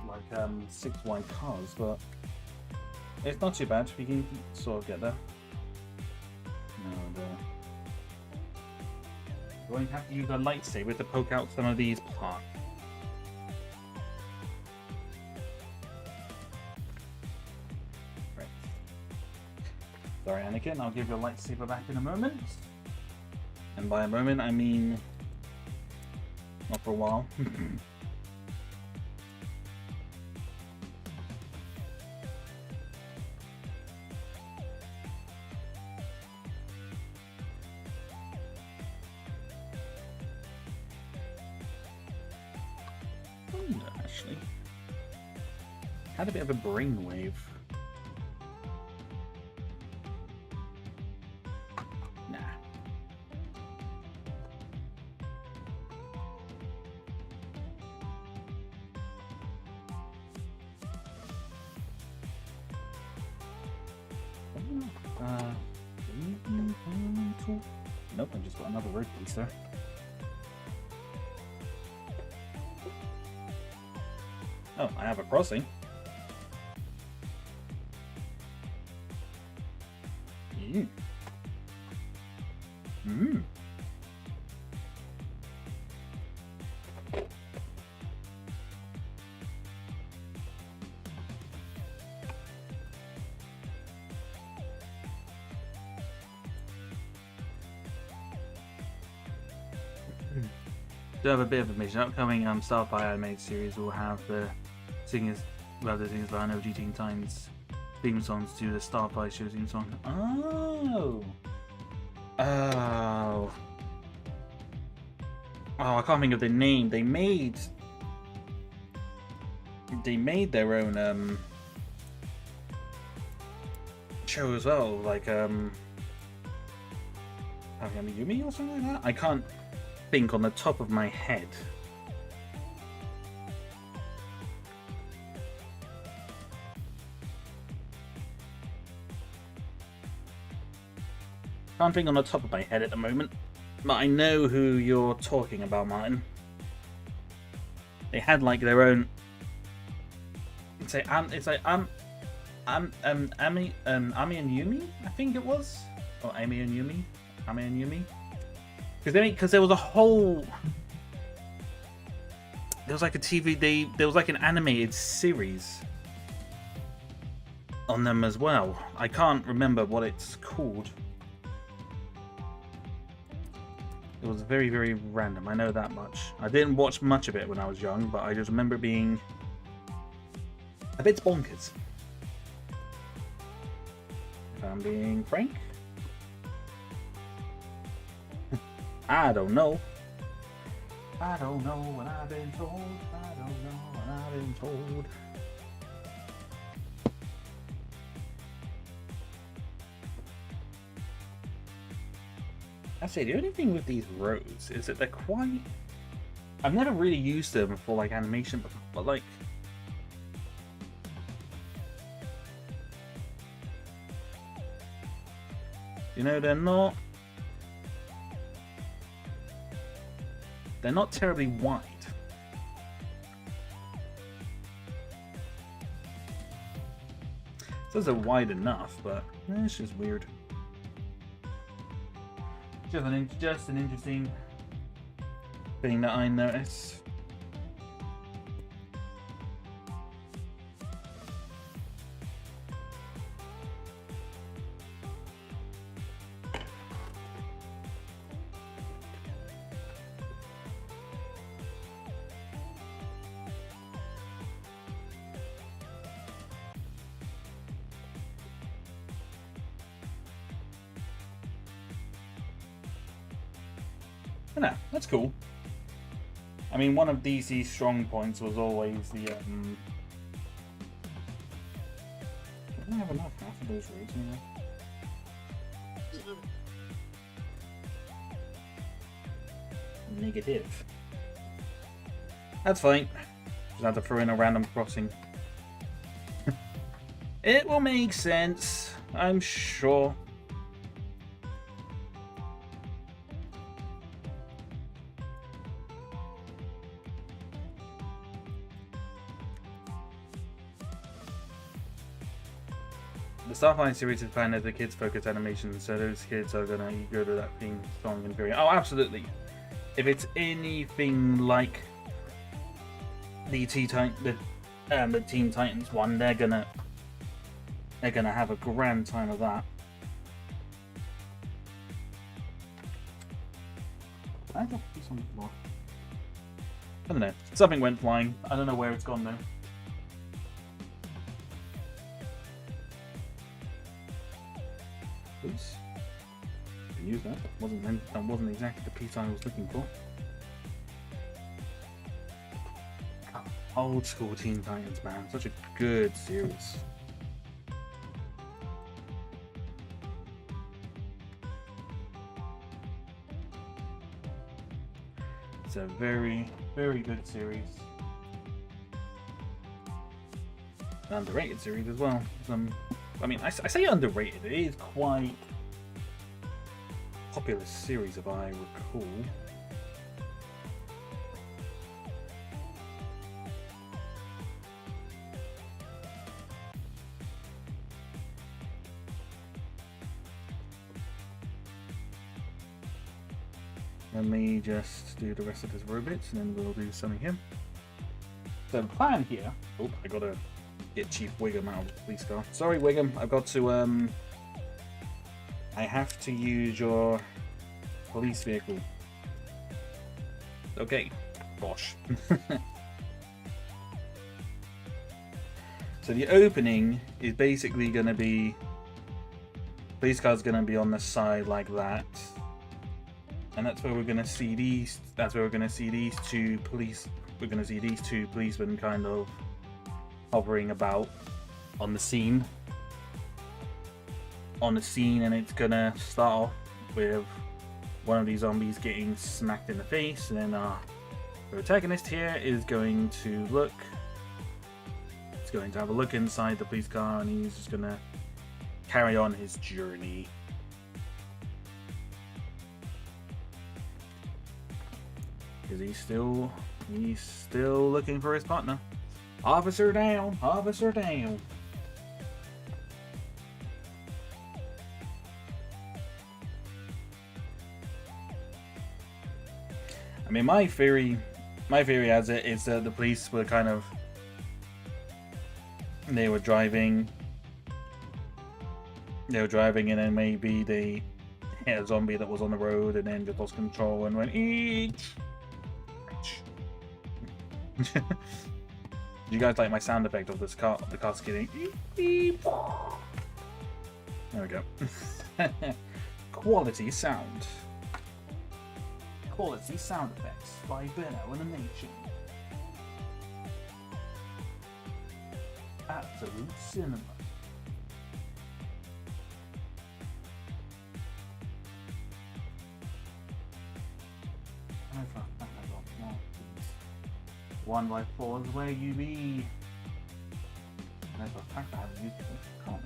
like 6 wide cars, but it's not too bad. We can sort of get there. No, we're going to have to use a lightsaber to poke out some of these parts. Right. Sorry, Anakin. I'll give you a lightsaber back in a moment. And by a moment, I mean not for a while. Actually, had a bit of a brainwave. Nah. Nope, I just got another road piece there. Oh, I have a crossing. Mm. Mm. Do have a bit of a mission. Upcoming Starfire animated series will have the singers, well, the singers by OG Teen Titans theme songs to the Starfire show theme song. Oh, oh, I can't think of the name. They made their own show as well, like Yumi or something like that. I can't think on the top of my head. Can't think on the top of my head at the moment, but I know who you're talking about, Martin. They had like their own. It's like Ami and Yumi, I think it was, or Ami and Yumi. Because there was a whole, there was like a there was like an animated series on them as well. I can't remember what it's called. It was very, very random, I know that much. I didn't watch much of it when I was young, but I just remember being a bit bonkers, if I'm being frank. I don't know. I don't know what I've been told. I don't know what I've been told. I say the only thing with these roads is that they're quite. I've never really used them for like animation, but like You know, they're not terribly wide. Those are wide enough, but it's just weird. Just an interesting thing that I noticed. No, that's cool. I mean, one of DC's strong points was always the. Don't I have enough half of those raids anyway? Negative. That's fine. Just have to throw in a random crossing. It will make sense, I'm sure. The Starfire series is planned as a kids-focused animation, so those kids are gonna go to that thing strong and very. Oh, absolutely! If it's anything like the Teen Titans one, they're gonna have a grand time of that. I don't know. Something went flying. I don't know where it's gone though. Oops. Can use that. That wasn't exactly the piece I was looking for. Old school Teen Titans, man. Such a good series. It's a very, very good series. An underrated series as well. I mean, I say underrated. It is quite a popular series, if I recall. Let me just do the rest of his robots, and then we'll do something here. So the plan here. Oh, I gotta get Chief Wiggum out of the police car. Sorry, Wiggum, I've got to I have to use your police vehicle. Okay, gosh. So the opening is basically gonna be police car's gonna be on the side like that. And that's where we're gonna see these. That's where we're gonna see these two police. We're gonna see these two policemen kind of hovering about on the scene. And it's gonna start off with one of these zombies getting smacked in the face, and then the protagonist here is going to look. He's going to have a look inside the police car, and he's just gonna carry on his journey. Because he's still looking for his partner. Officer down! Officer down! I mean, my theory has it is that the police were kind of, they were driving, and then maybe they hit a zombie that was on the road, and then just lost control and went each. You guys like my sound effect of this car, the car skidding? There we go. Quality sound. Quality sound effects by Benno Animation. Absolute cinema. One by four is where you be. And for a fact I haven't used it. Can't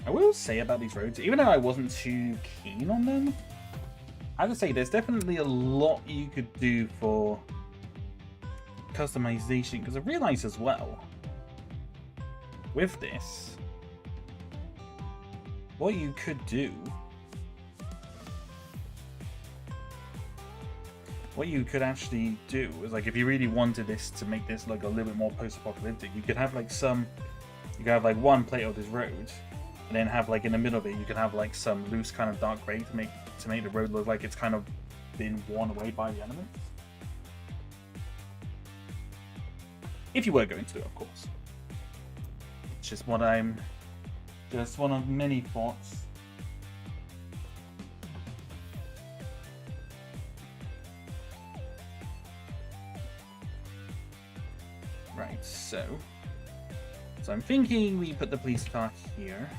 I will say about these roads, even though I wasn't too keen on them, I have to say there's definitely a lot you could do for customization, because I realized as well with this, what you could do, what you could actually do is, like, if you really wanted this to make this like a little bit more post-apocalyptic, you could have like like one plate of this road, and then have like in the middle of it you could have like some loose kind of dark gray to make the road look like it's kind of been worn away by the elements. If you were going to do it, of course. It's just one of many thoughts. Right, so I'm thinking we put the police car here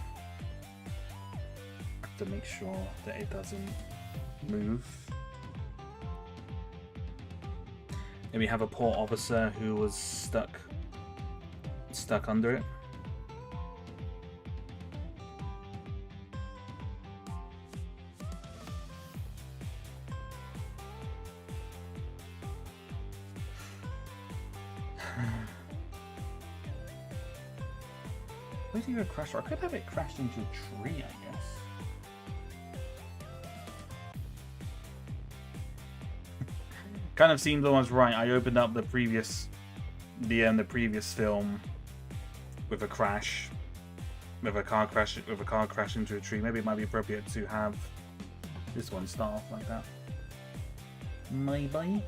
to make sure that it doesn't move. Maybe have a poor officer who was stuck under it. Where's your crash? I could have it crashed into a tree, I guess. Kind of seemed almost right. I opened up the previous film with a crash, with a car crash into a tree. Maybe it might be appropriate to have this one start off like that. Maybe.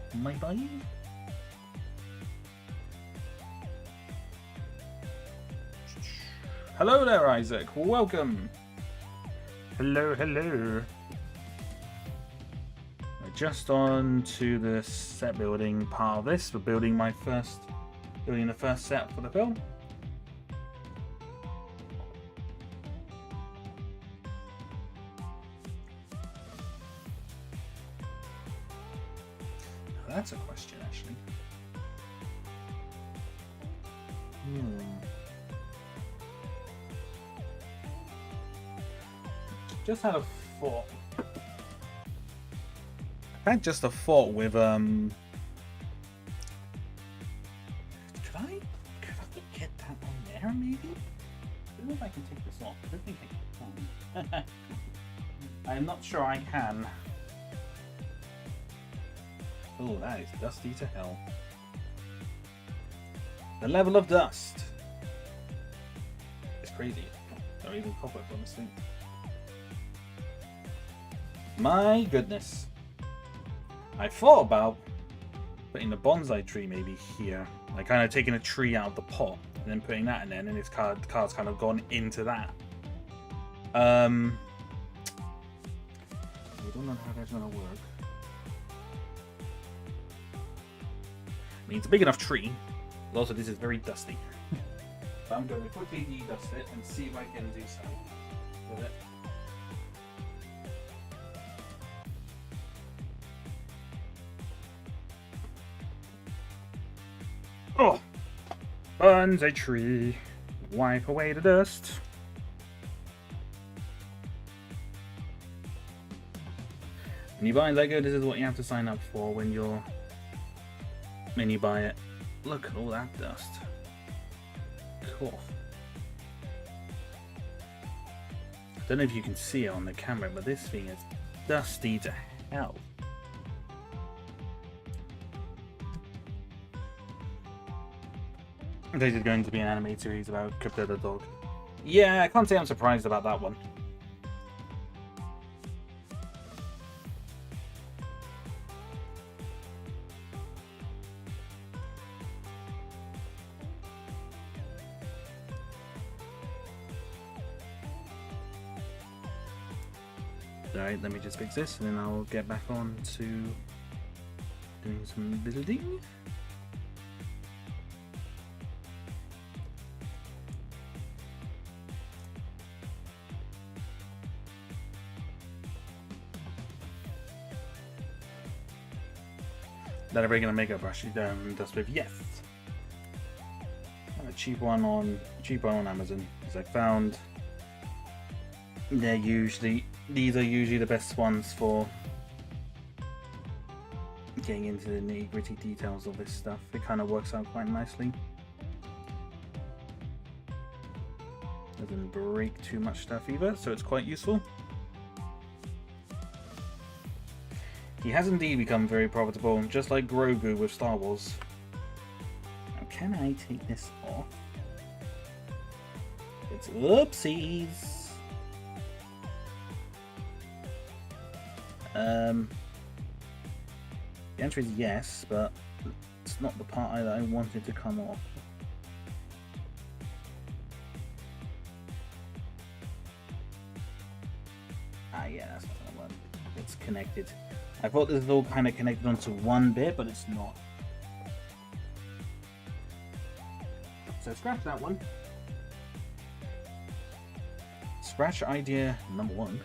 Hello there, Isaac. Welcome. Hello. Just on to the set building part of this. We're building the first set for the film. Now that's a question, actually. Just had a thought. I had just a thought with Could I get that on there maybe? I don't know if I can take this off. I don't think I can. I'm not sure I can. Oh, that is dusty to hell. The level of dust. It's crazy. Don't even pop up on this thing. My goodness. I thought about putting the bonsai tree maybe here. Like kind of taking a tree out of the pot and then putting that in there, and then the car's kind of gone into that. I don't know how that's gonna work. I mean, it's a big enough tree, but also this is very dusty. But I'm going to quickly de-dust it and see if I can do something with it. Oh! Bonsai tree. Wipe away the dust. When you buy Lego, this is what you have to sign up for when you buy it. Look at all that dust. Cool. I don't know if you can see it on the camera, but this thing is dusty to hell. This is going to be an anime series about Crypto the dog. Yeah, I can't say I'm surprised about that one. Alright, let me just fix this and then I'll get back on to doing some building. That a regular makeup brush you dust with? Yes. A cheap one on Amazon, because I found these are usually the best ones for getting into the nitty-gritty details of this stuff. It kind of works out quite nicely. Doesn't break too much stuff either, so it's quite useful. He has indeed become very profitable, just like Grogu with Star Wars. Now, can I take this off? It's oopsies. The answer is yes, but it's not the part that I wanted to come off. Ah, yeah, that's not the one. It's connected. I thought this was all kind of connected onto one bit, but it's not. So scratch that one. Scratch idea number 1.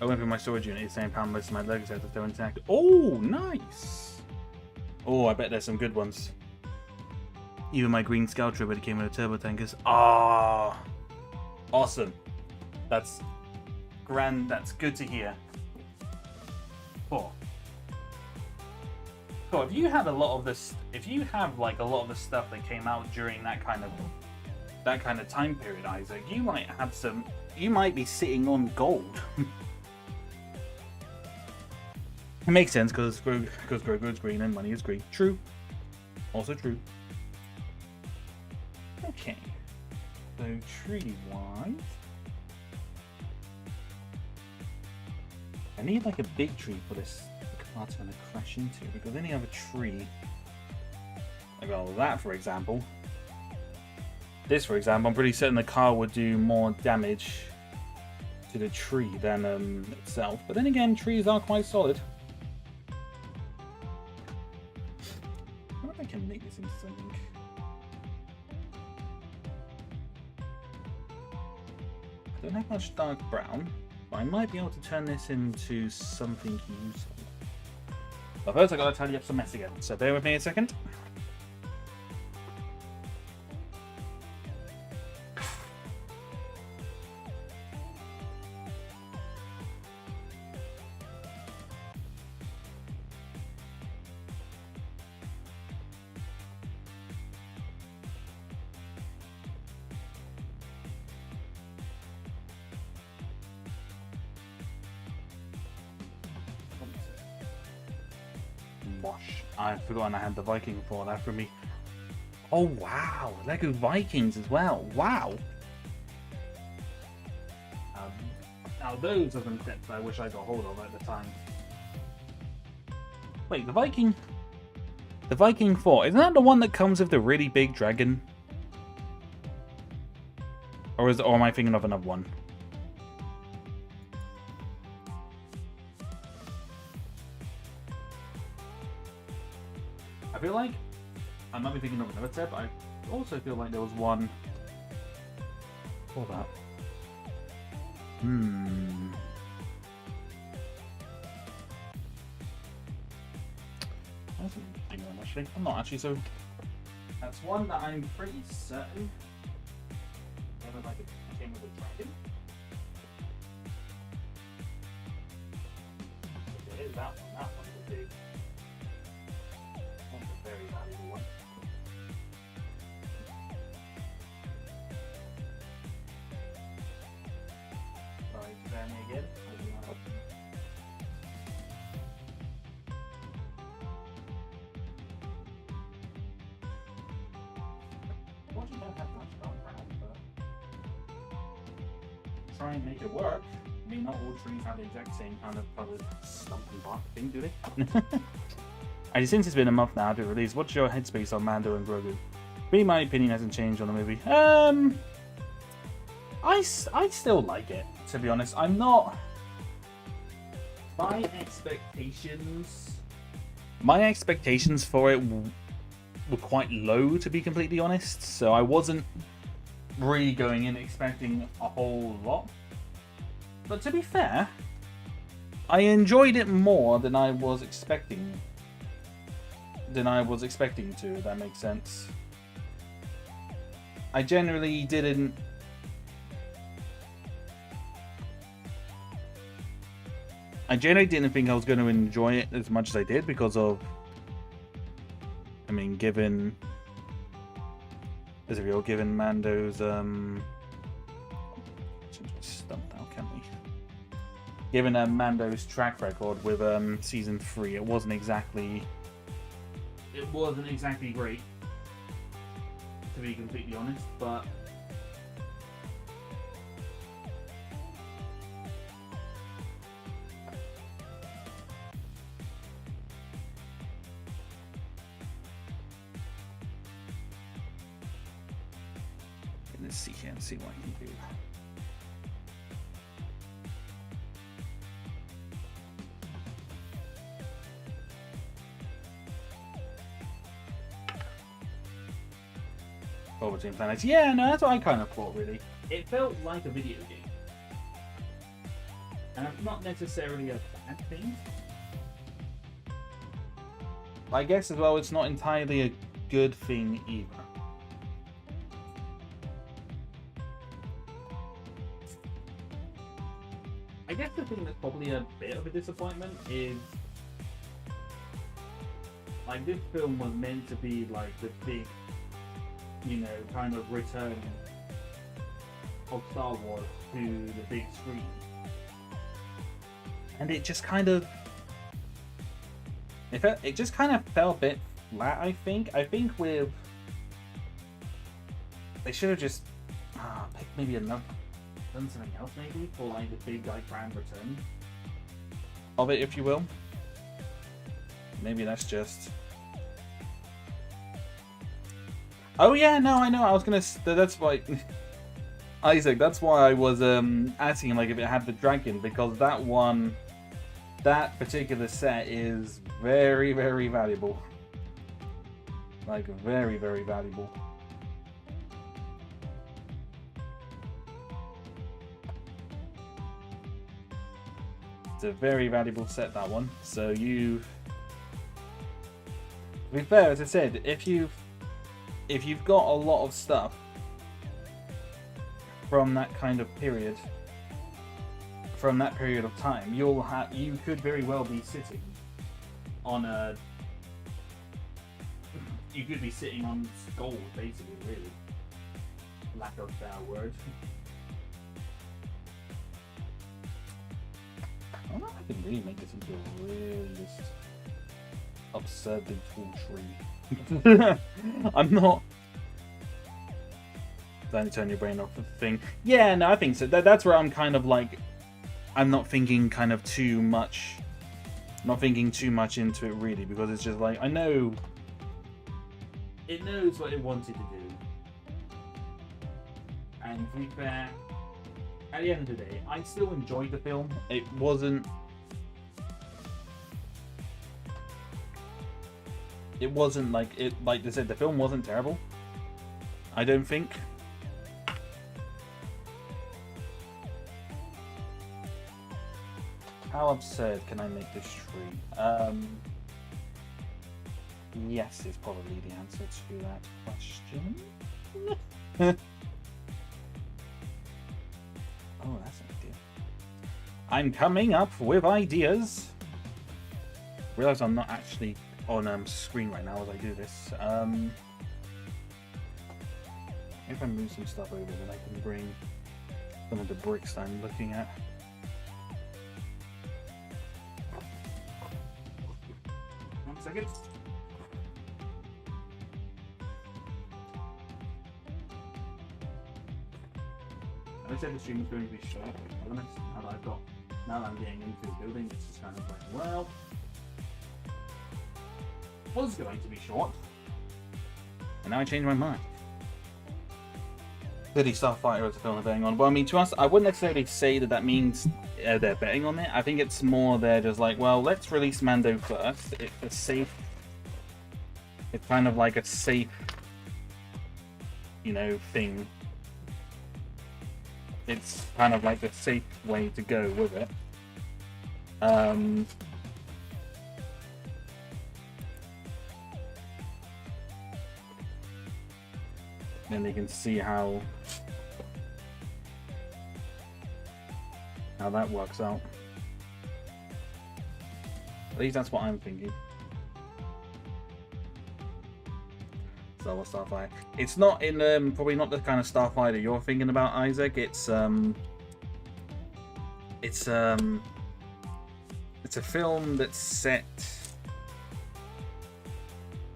I went through my storage unit, saying found most of my Lego sets are still intact. Oh, nice! Oh, I bet there's some good ones. Even my green Scout Trooper that came with the turbo tankers. Ah, awesome. That's grand. That's good to hear. Cool. Cool. If you have a lot of this, if you have like a lot of the stuff that came out during that kind of time period, Isaac, you might have some. You might be sitting on gold. It makes sense because Grogu is green and money is green. True. Also true. Okay. So tree-wise, I need like a big tree for this car to crash into, because any other tree, like well, that for example, this for example, I'm pretty certain the car would do more damage to the tree than itself. But then again, trees are quite solid. I wonder if I can make this into something. I don't have much dark brown, but I might be able to turn this into something useful. But first I gotta tidy up some mess again, so bear with me a second. I'd forgotten I had the Viking for that for me. Oh wow, Lego Vikings as well. Wow. Now those are some sets I wish I got hold of at the time. Wait, the Viking 4, isn't that the one that comes with the really big dragon? Or am I thinking of another one? I feel like I might be thinking of another set, but I also feel like there was one for that. That's an interesting one, actually. I'm not actually so. That's one that I'm pretty certain. Like it came with a dragon. It is that one. That one's a big. That's a very valuable one. Sorry, is that me again? What you don't have much background, but try and make it work. I mean, not all trees have the exact same kind of coloured stumpy bark thing, do they? And since it's been a month now to release, what's your headspace on Mando and Grogu? Me, my opinion hasn't changed on the movie. I still like it, to be honest. I'm not. My expectations for it were quite low, to be completely honest. So I wasn't really going in expecting a whole lot. But to be fair, I enjoyed it more than I was expecting. To, if that makes sense. I generally didn't. I genuinely didn't think I was going to enjoy it as much as I did because of, I mean, given Mando's stumped out, can't we? Given Mando's track record with season 3, it wasn't exactly great, to be completely honest, but let's see here and see what I can do. Between planets. Yeah, no, that's what I kind of thought, really. It felt like a video game. And it's not necessarily a bad thing. But I guess as well, it's not entirely a good thing either. I guess the thing that's probably a bit of a disappointment is, like, this film was meant to be like the big, you know, kind of return of Star Wars to the big screen. And it just kind of... It just kind of fell a bit flat, I think. I think with... They should have just picked maybe another... done something else maybe for like the big like grand return of it, if you will. Maybe that's just... Oh yeah, no, I know. I was gonna. That's why, Isaac. That's why I was asking him like if it had the dragon, because that particular set is very, very valuable. Like very, very valuable. It's a very valuable set, that one. So to be fair, as I said, if you've got a lot of stuff from that kind of period, from that period of time, you could very well be sitting on gold, basically, really. Lack of better word. I don't know if I can really make this into a really just absurdly tall tree. I'm not. Don't turn your brain off the thing. Yeah, no, I think so. That's where I'm kind of like, I'm not thinking kind of too much. Not thinking too much into it really, because it's just like I know. It knows what it wanted to do, and to be fair, at the end of the day, I still enjoyed the film. It wasn't. It wasn't like it. Like they said, the film wasn't terrible. I don't think. How absurd can I make this tree? Yes is probably the answer to that question. Oh, that's an idea. I'm coming up with ideas. Realize I'm not actually on screen right now as I do this. If I move some stuff over, then I can bring some of the bricks that I'm looking at. One second. I said the stream was going to be short, to be honest. Now that I'm getting into the building, it's just kind of like, well, it was going to be short, and now I changed my mind. Clearly, Starfighter is a film they're betting on. Well, I mean, to us, I wouldn't necessarily say that means they're betting on it. I think it's more they're just like, well, let's release Mando first. It's a safe. It's kind of like a safe, you know, thing. It's kind of like the safe way to go with it. Then they can see how that works out. At least that's what I'm thinking. Star Wars Starfire. It's not in probably not the kind of Starfire that you're thinking about, Isaac. It's a film that's set.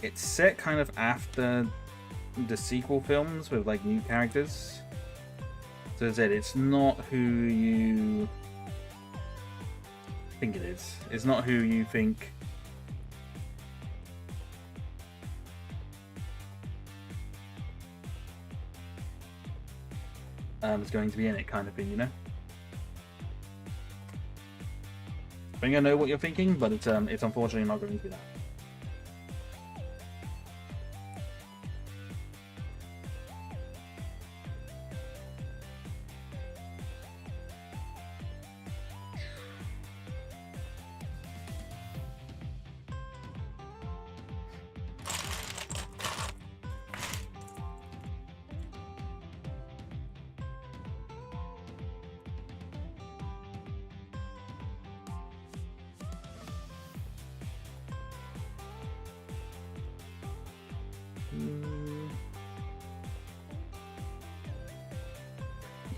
It's set kind of after the sequel films with like new characters. So as I said, it's not who you think it is. It's not who you think is going to be in it, kind of thing, you know. I think I know what you're thinking, but it's unfortunately not going to be that.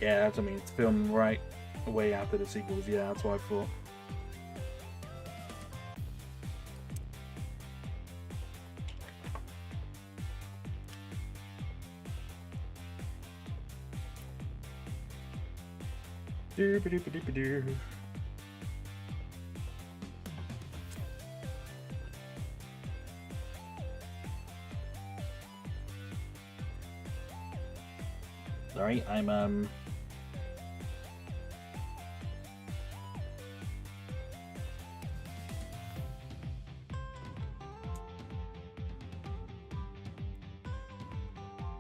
Yeah, that's, I mean, it's filmed right away after the sequels. Yeah, that's what I thought. Doop-a-doop-a-doop-a-doo. Sorry, I'm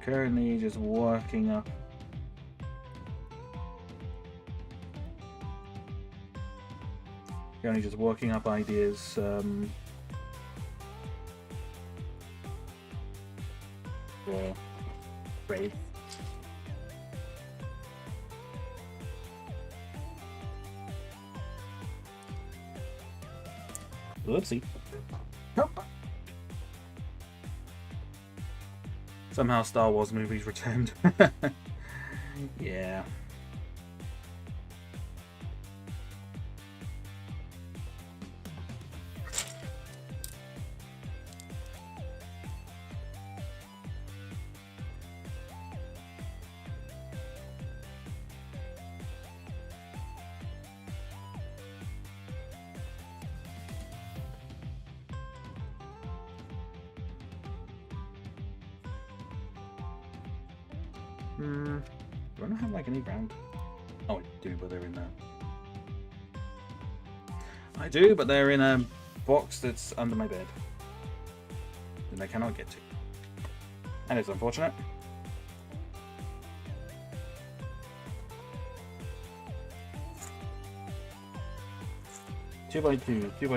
currently just working up ideas for Wraith. Oopsie. Nope. Somehow Star Wars movies returned. Yeah. Do I not have like any ground? Oh, I do, but they're in there. I do, but they're in a box that's under my bed that I cannot get to. And it's unfortunate. Two by two. Do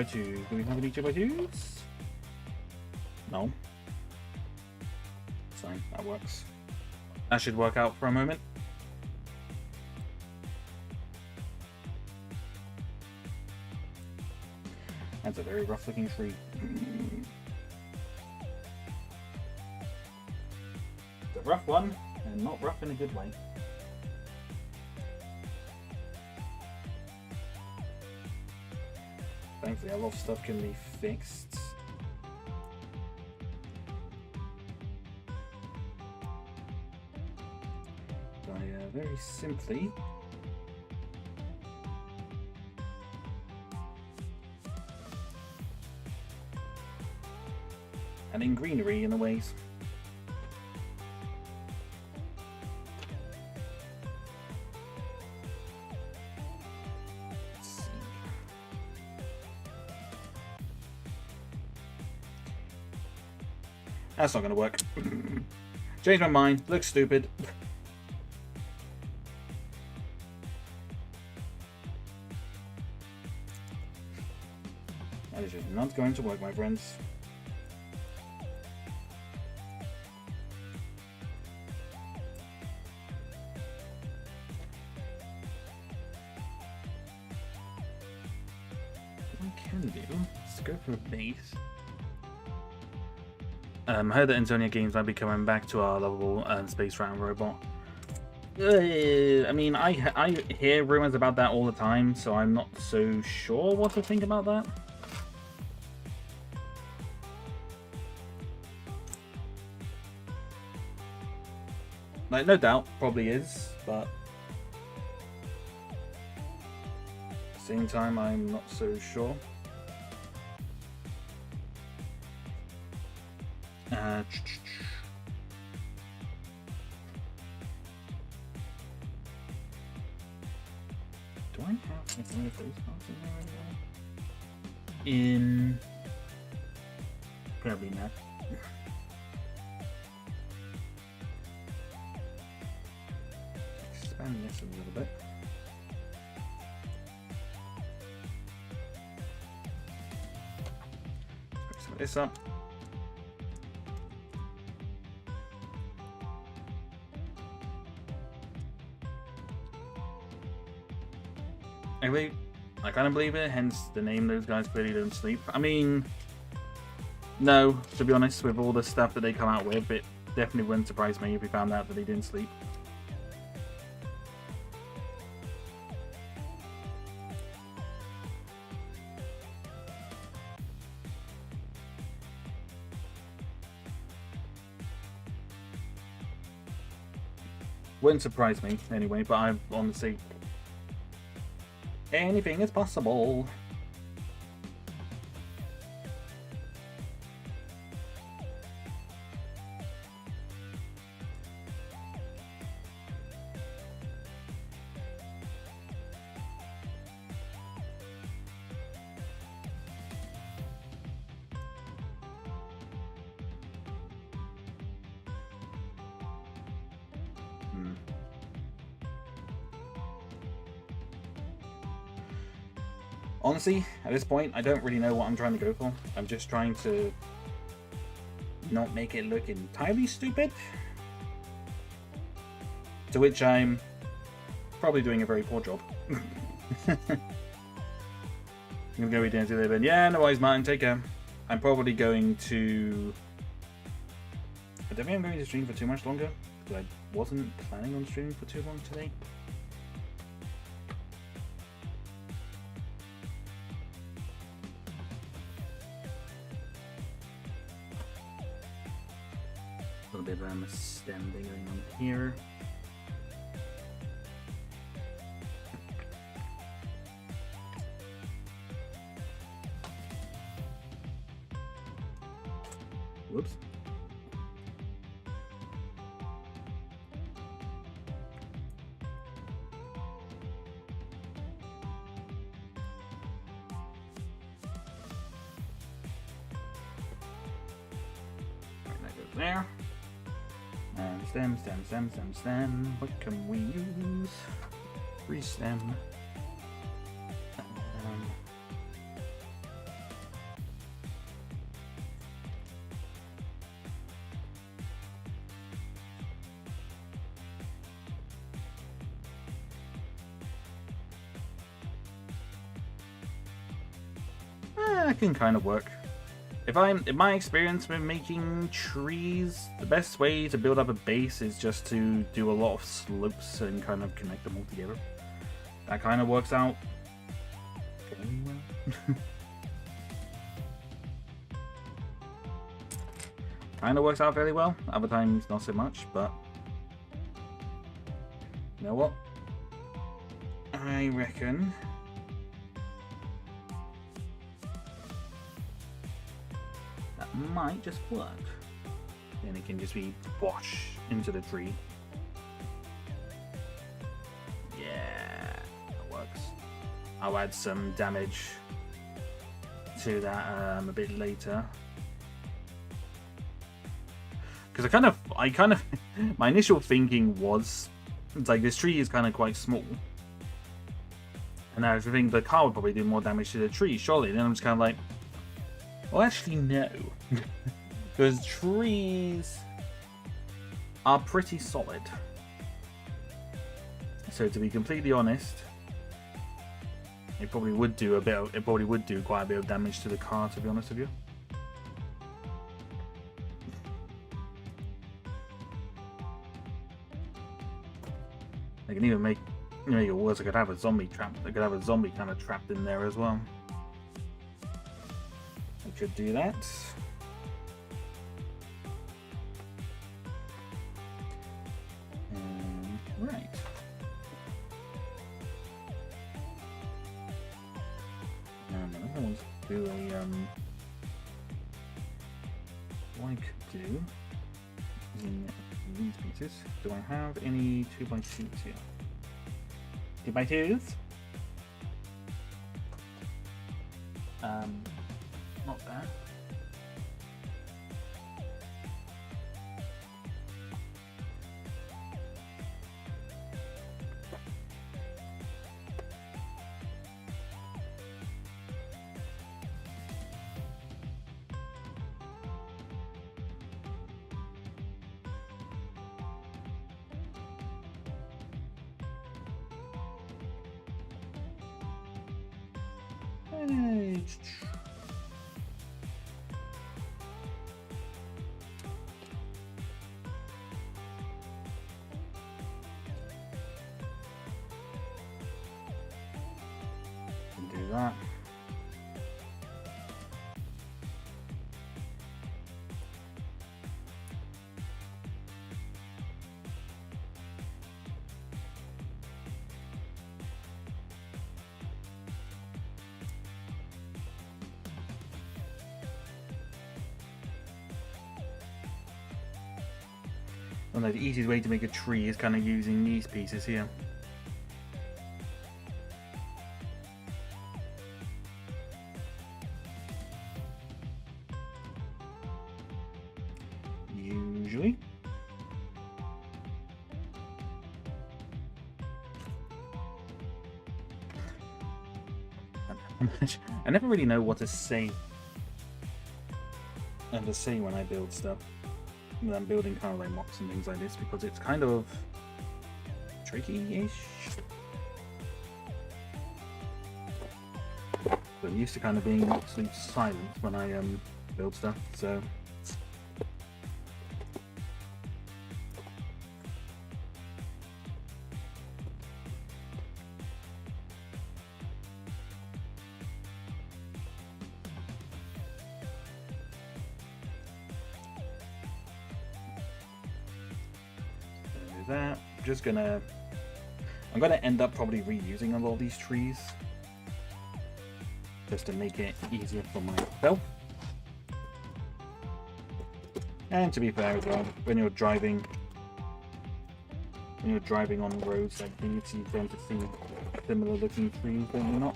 we have any 2x2s? No. Fine, that works. That should work out for a moment. That's a very rough looking tree. It's a rough one, and not rough in a good way. Thankfully, a lot of stuff can be fixed. Very simply adding greenery in the ways. Let's see. That's not going to work. Change my mind. Looks stupid. That is just not going to work, my friends. can do, let's go for a base. I heard that Antonia Games might be coming back to our lovable Space Rat robot. I mean, I hear rumors about that all the time, so I'm not so sure what to think about that. Like, no doubt, probably is, but at the same time, I'm not so sure. Do I have any of those parts in there anyway? Probably not. Expand this a little bit. Pick some of this up. I kind of believe it, hence the name Those Guys Clearly Don't Sleep. I mean, no, to be honest, with all the stuff that they come out with, it definitely wouldn't surprise me if we found out that they didn't sleep. Wouldn't surprise me anyway, but I honestly... anything is possible. Honestly, at this point, I don't really know what I'm trying to go for. I'm just trying to not make it look entirely stupid. To which I'm probably doing a very poor job. I'm gonna go eat dinner today, but yeah, no worries, Martin, take care. I'm probably going to... I don't think I'm going to stream for too much longer, because I wasn't planning on streaming for too long today. A little bit of a stem thing going on here. Whoops. Right, that goes there. And stem. What can we use? Free stem. That can kind of work. In my experience with making trees, the best way to build up a base is just to do a lot of slopes and kind of connect them all together. That kind of works out fairly well. Kind of works out fairly well. Other times, not so much, but you know what? I reckon might just work. Then it can just be wash into the tree. Yeah, that works. I'll add some damage to that a bit later. Because I kind of my initial thinking was it's like this tree is kind of quite small. And I was thinking the car would probably do more damage to the tree, surely. And then I'm just kind of like, well, actually, no. Because trees are pretty solid. So, to be completely honest, It probably would do quite a bit of damage to the car, to be honest with you. I can even make it worse. I could have a zombie trap. I could have a zombie kind of trapped in there as well. I could do that. Right. Another one's do a what I could do in these pieces. Do I have any 2x2s here? 2x2s? Not bad. Do that. Well, no, the easiest way to make a tree is kind of using these pieces here. Usually. I never really know what to say when I build stuff. When I'm building kind of like mocks and things like this, because it's kind of tricky-ish. I'm used to kind of being absolute silent when I build stuff, so. That I'm gonna end up probably reusing a lot of these trees just to make it easier for myself. And to be fair as well, when you're driving on roads like these, you tend to see similar looking trees, don't you not?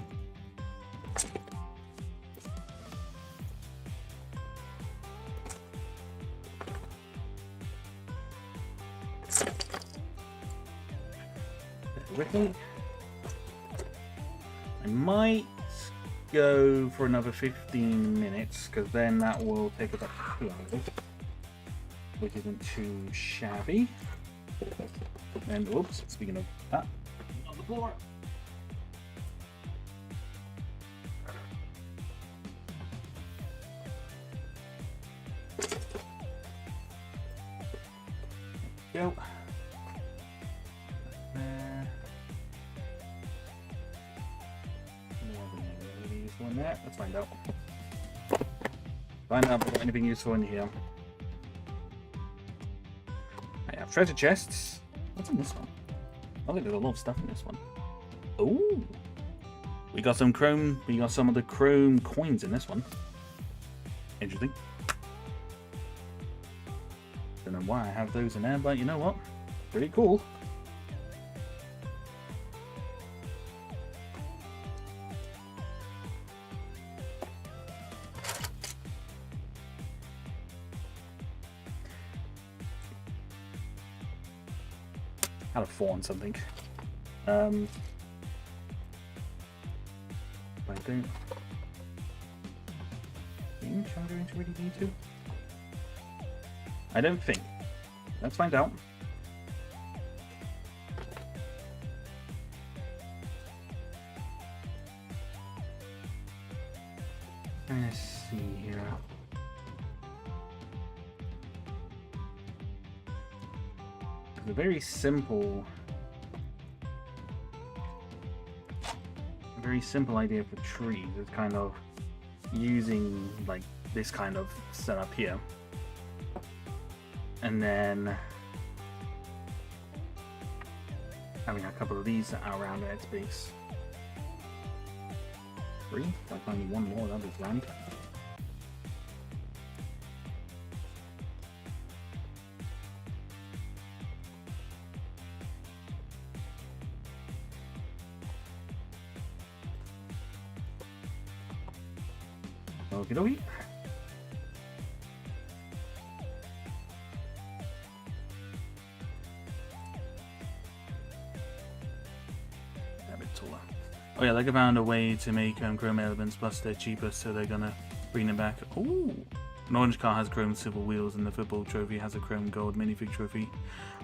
I might go for another 15 minutes, because then that will take about 2 hours, which isn't too shabby. And oops, speaking of that, on the floor. Go. One there. Let's find out. Find out if I've got anything useful in here. I have treasure chests. What's in this one? I think there's a lot of stuff in this one. Oh, we got some chrome. We got some of the chrome coins in this one. Interesting. Don't know why I have those in there, but you know what? Pretty cool. Out of 4 on something. I don't. Think I'm going to really need to. I don't think. Let's find out. Let's see here. It's a very simple idea for trees is kind of using like this kind of setup here, and then having a couple of these around its base. 3? Like only one more, that'd be grand. Okie dokie. A bit taller. Oh yeah, they found a way to make chrome elements, plus they're cheaper, so they're gonna bring them back. Ooh! An orange car has chrome silver wheels, and the football trophy has a chrome gold minifig trophy.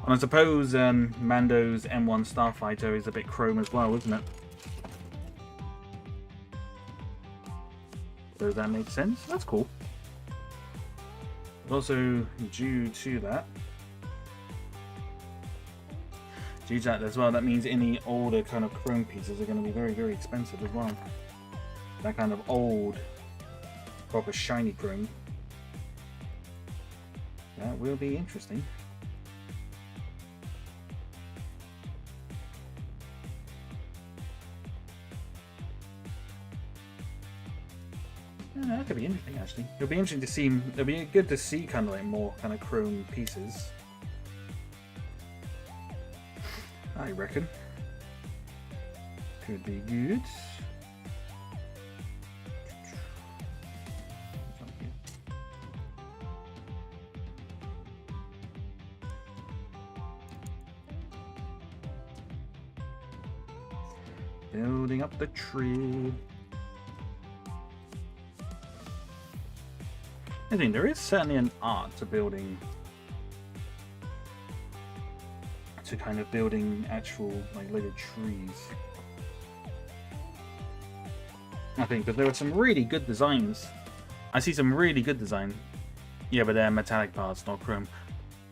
And I suppose Mando's M1 Starfighter is a bit chrome as well, isn't it? Does that make sense? That's cool. But also, due to that as well, that means any older kind of chrome pieces are going to be very, very expensive as well. That kind of old, proper shiny chrome. That will be interesting. Yeah, that could be interesting actually. It'll be interesting to see. It'll be good to see kind of like more kind of chrome pieces. I reckon. Could be good. Building up the tree. I think there is certainly an art to building, to kind of building actual like Lego trees. I think, but there are some really good designs. I see some really good design. Yeah, but they're metallic parts, not chrome.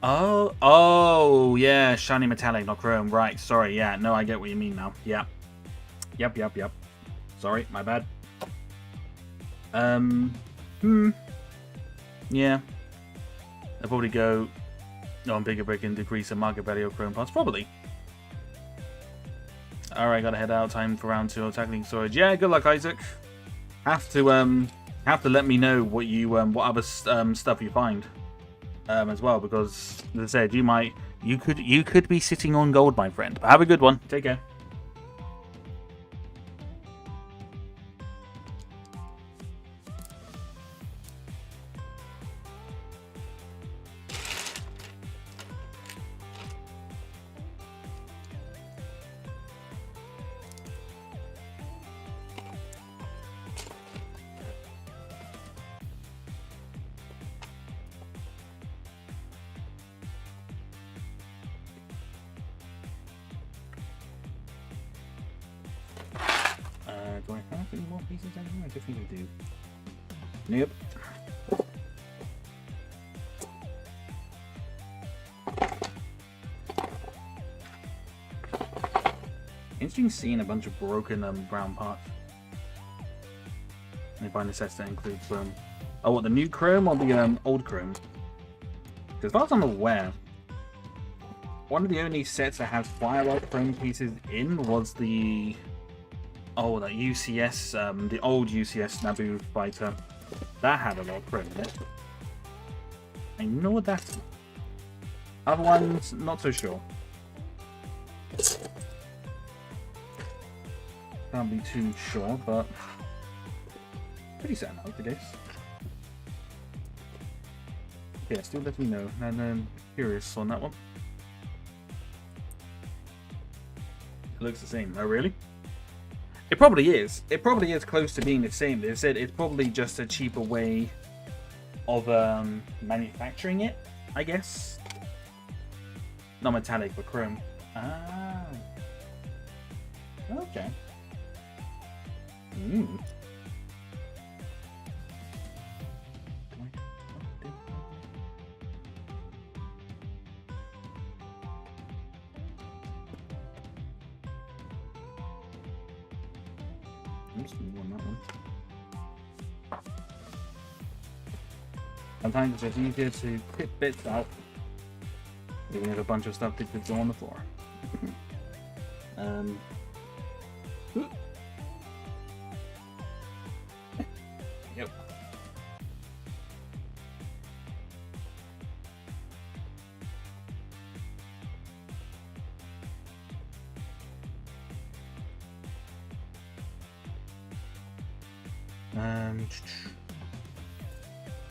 Oh, yeah, shiny metallic, not chrome. Right, sorry, yeah, no, I get what you mean now. Yeah. Yep. Sorry, my bad. Yeah. I'll probably go on bigger brick and decrease the market value of chrome parts. Probably. Alright, gotta head out. Time for round 2 of tackling storage. Yeah, good luck, Isaac. Have to let me know what you what other stuff you find as well, because as I said, you could be sitting on gold, my friend. But have a good one. Take care. Do I have any more pieces down here? I don't think I do. Nope. Interesting seeing a bunch of broken brown parts. And if I necessity that includes oh, what, the new chrome or the old chrome? Because as far as I'm aware, one of the only sets that has firelight chrome pieces in was the that UCS, the old UCS Naboo fighter. That had a lot of chrome in it. I know that. Other ones, not so sure. Can't be too sure, but pretty certain I hope it is. Yeah, still let me know. And I'm curious on that one. It looks the same. Oh, really? It probably is. It probably is close to being the same. They said it's probably just a cheaper way of manufacturing it, I guess. Not metallic, but chrome. Ah. Okay. Oops, more on that one. Sometimes it's just easier to pick bits out, even if a bunch of stuff did go on the floor. Yep.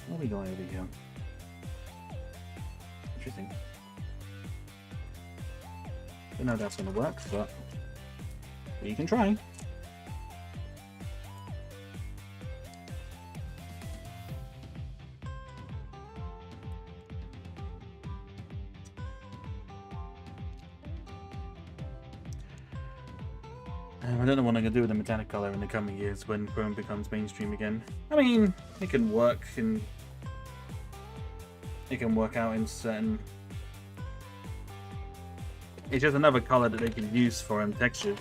What we got over here? Interesting. Don't know if that's going to work, but you can try. I don't know what I'm going to do with the metallic color in the coming years when chrome becomes mainstream again. I mean, it can work and it can work out in certain... It's just another color that they can use for texture.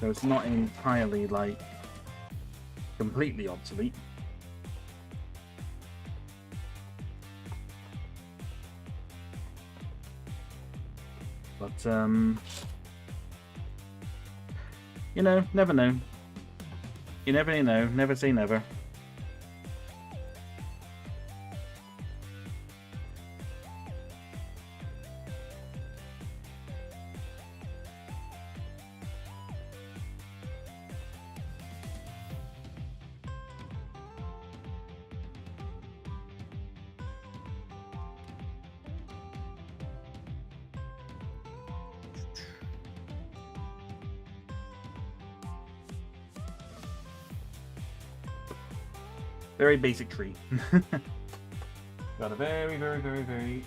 So it's not entirely, like, completely obsolete. But, you know, never know. You never know, never say never. Very basic tree. Got a very basic.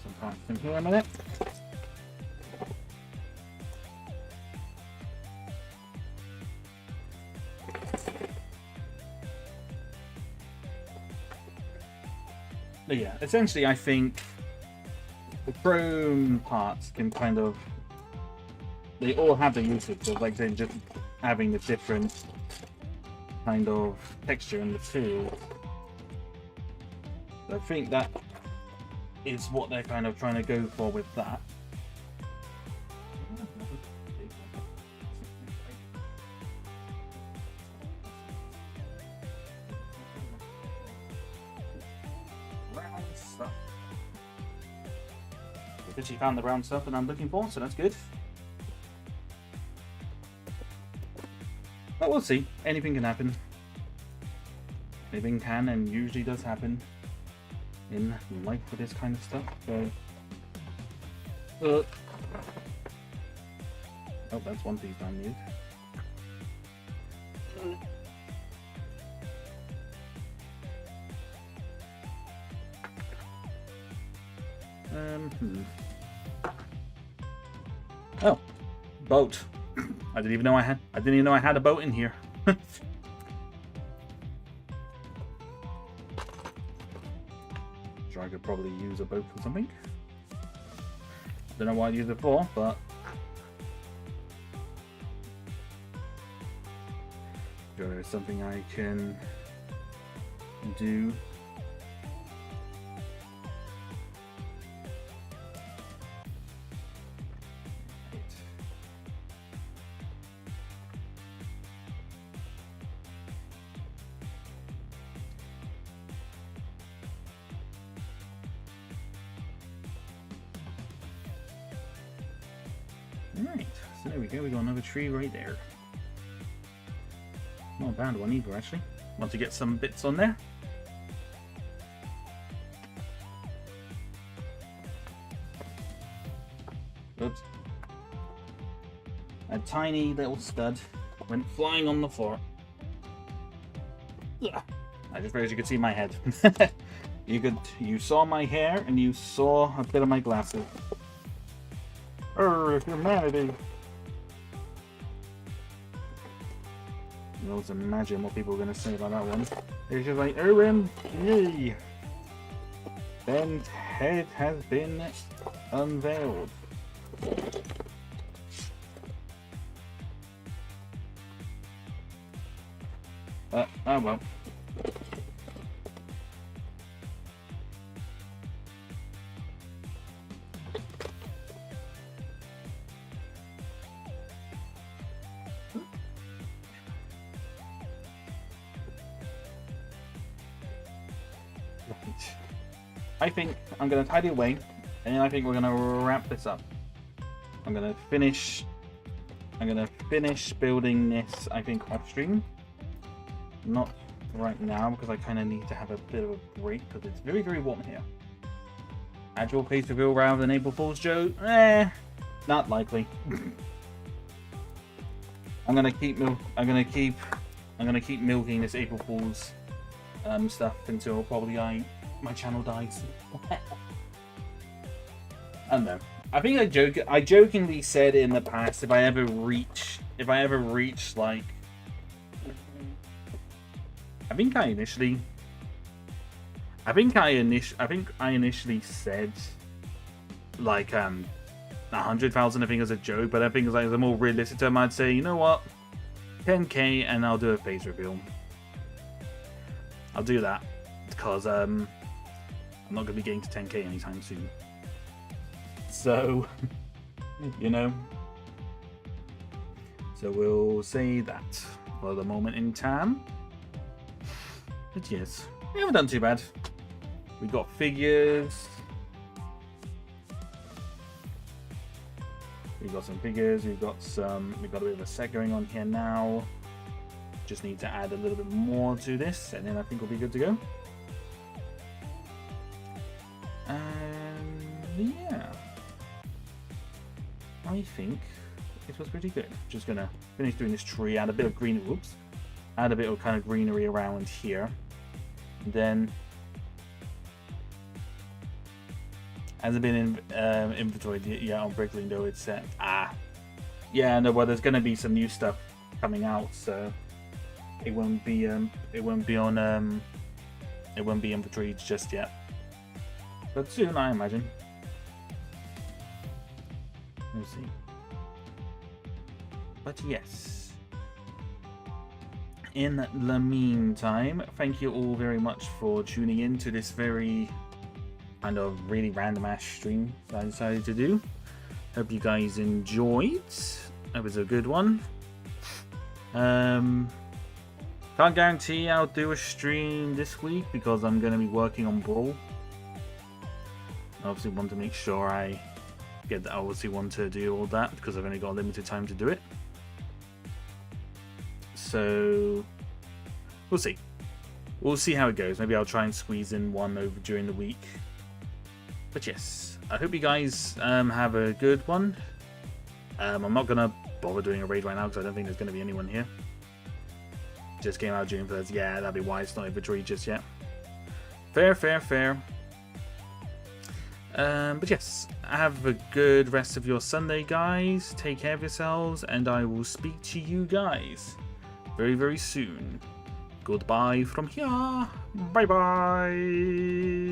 Some constant here a minute. But yeah, essentially I think the chrome parts can kind of, they all have the usage of, like, they're just having the different kind of texture in the material. So I think that is what they're kind of trying to go for with that. She found the brown stuff that I'm looking for, so that's good. But we'll see. Anything can happen. Anything can and usually does happen in life with this kind of stuff. So, oh, that's one piece I need. Oh, boat. I didn't even know I had a boat in here. Sure, I could probably use a boat for something. I don't know what I'd use it for, but sure there's something I can do. Alright, so there we go, we got another tree right there. Not a bad one either, actually. Want to get some bits on there. Oops. A tiny little stud went flying on the floor. I just realized you could see my head. You saw my hair and you saw a bit of my glasses. Humanity. You know, just imagine what people are going to say about that one. It's just like, Yeee. Ben's head has been unveiled. Oh well. I think I'm going to tidy away, and then I think we're going to wrap this up. I'm going to finish building this, I think, off stream. Not right now, because I kind of need to have a bit of a break, because it's very, very warm here. Actual place reveal rather than April Fool's joke? Not likely. I'm gonna keep milking this April Fool's stuff until probably my channel dies. I don't know. I think I jokingly said in the past if I ever reach like, I think I initially said like 100,000. I think as a joke, but I think as like a more realistic term, I'd say, you know what, 10k and I'll do a face reveal. I'll do that because I'm not gonna be getting to 10k anytime soon. So, you know, so we'll say that for the moment in time. But yes, we haven't done too bad. We got figures. We've got some figures. We've got a bit of a set going on here now. Just need to add a little bit more to this, and then I think we'll be good to go. And yeah, I think it was pretty good. Just gonna finish doing this tree, add a bit of green. Whoops. Add a bit of kind of greenery around here. And then, hasn't been inventoried yet on Bricklink though. It's set. Yeah, no. Well, there's gonna be some new stuff coming out, so it won't be inventoried just yet. But soon, I imagine. We'll see. But yes. In the meantime, thank you all very much for tuning in to this very kind of really random ass stream that I decided to do. Hope you guys enjoyed. That was a good one. Can't guarantee I'll do a stream this week because I'm going to be working on Brawl. I obviously want to make sure I get that. I obviously want to do all that because I've only got limited time to do it. So we'll see. We'll see how it goes. Maybe I'll try and squeeze in one over during the week. But yes, I hope you guys have a good one. I'm not gonna bother doing a raid right now because I don't think there's gonna be anyone here. Just came out June 1st. Yeah, that'd be why it's not inventory just yet. Fair. But yes, have a good rest of your Sunday, guys. Take care of yourselves, and I will speak to you guys very, very soon. Goodbye from here. Bye bye.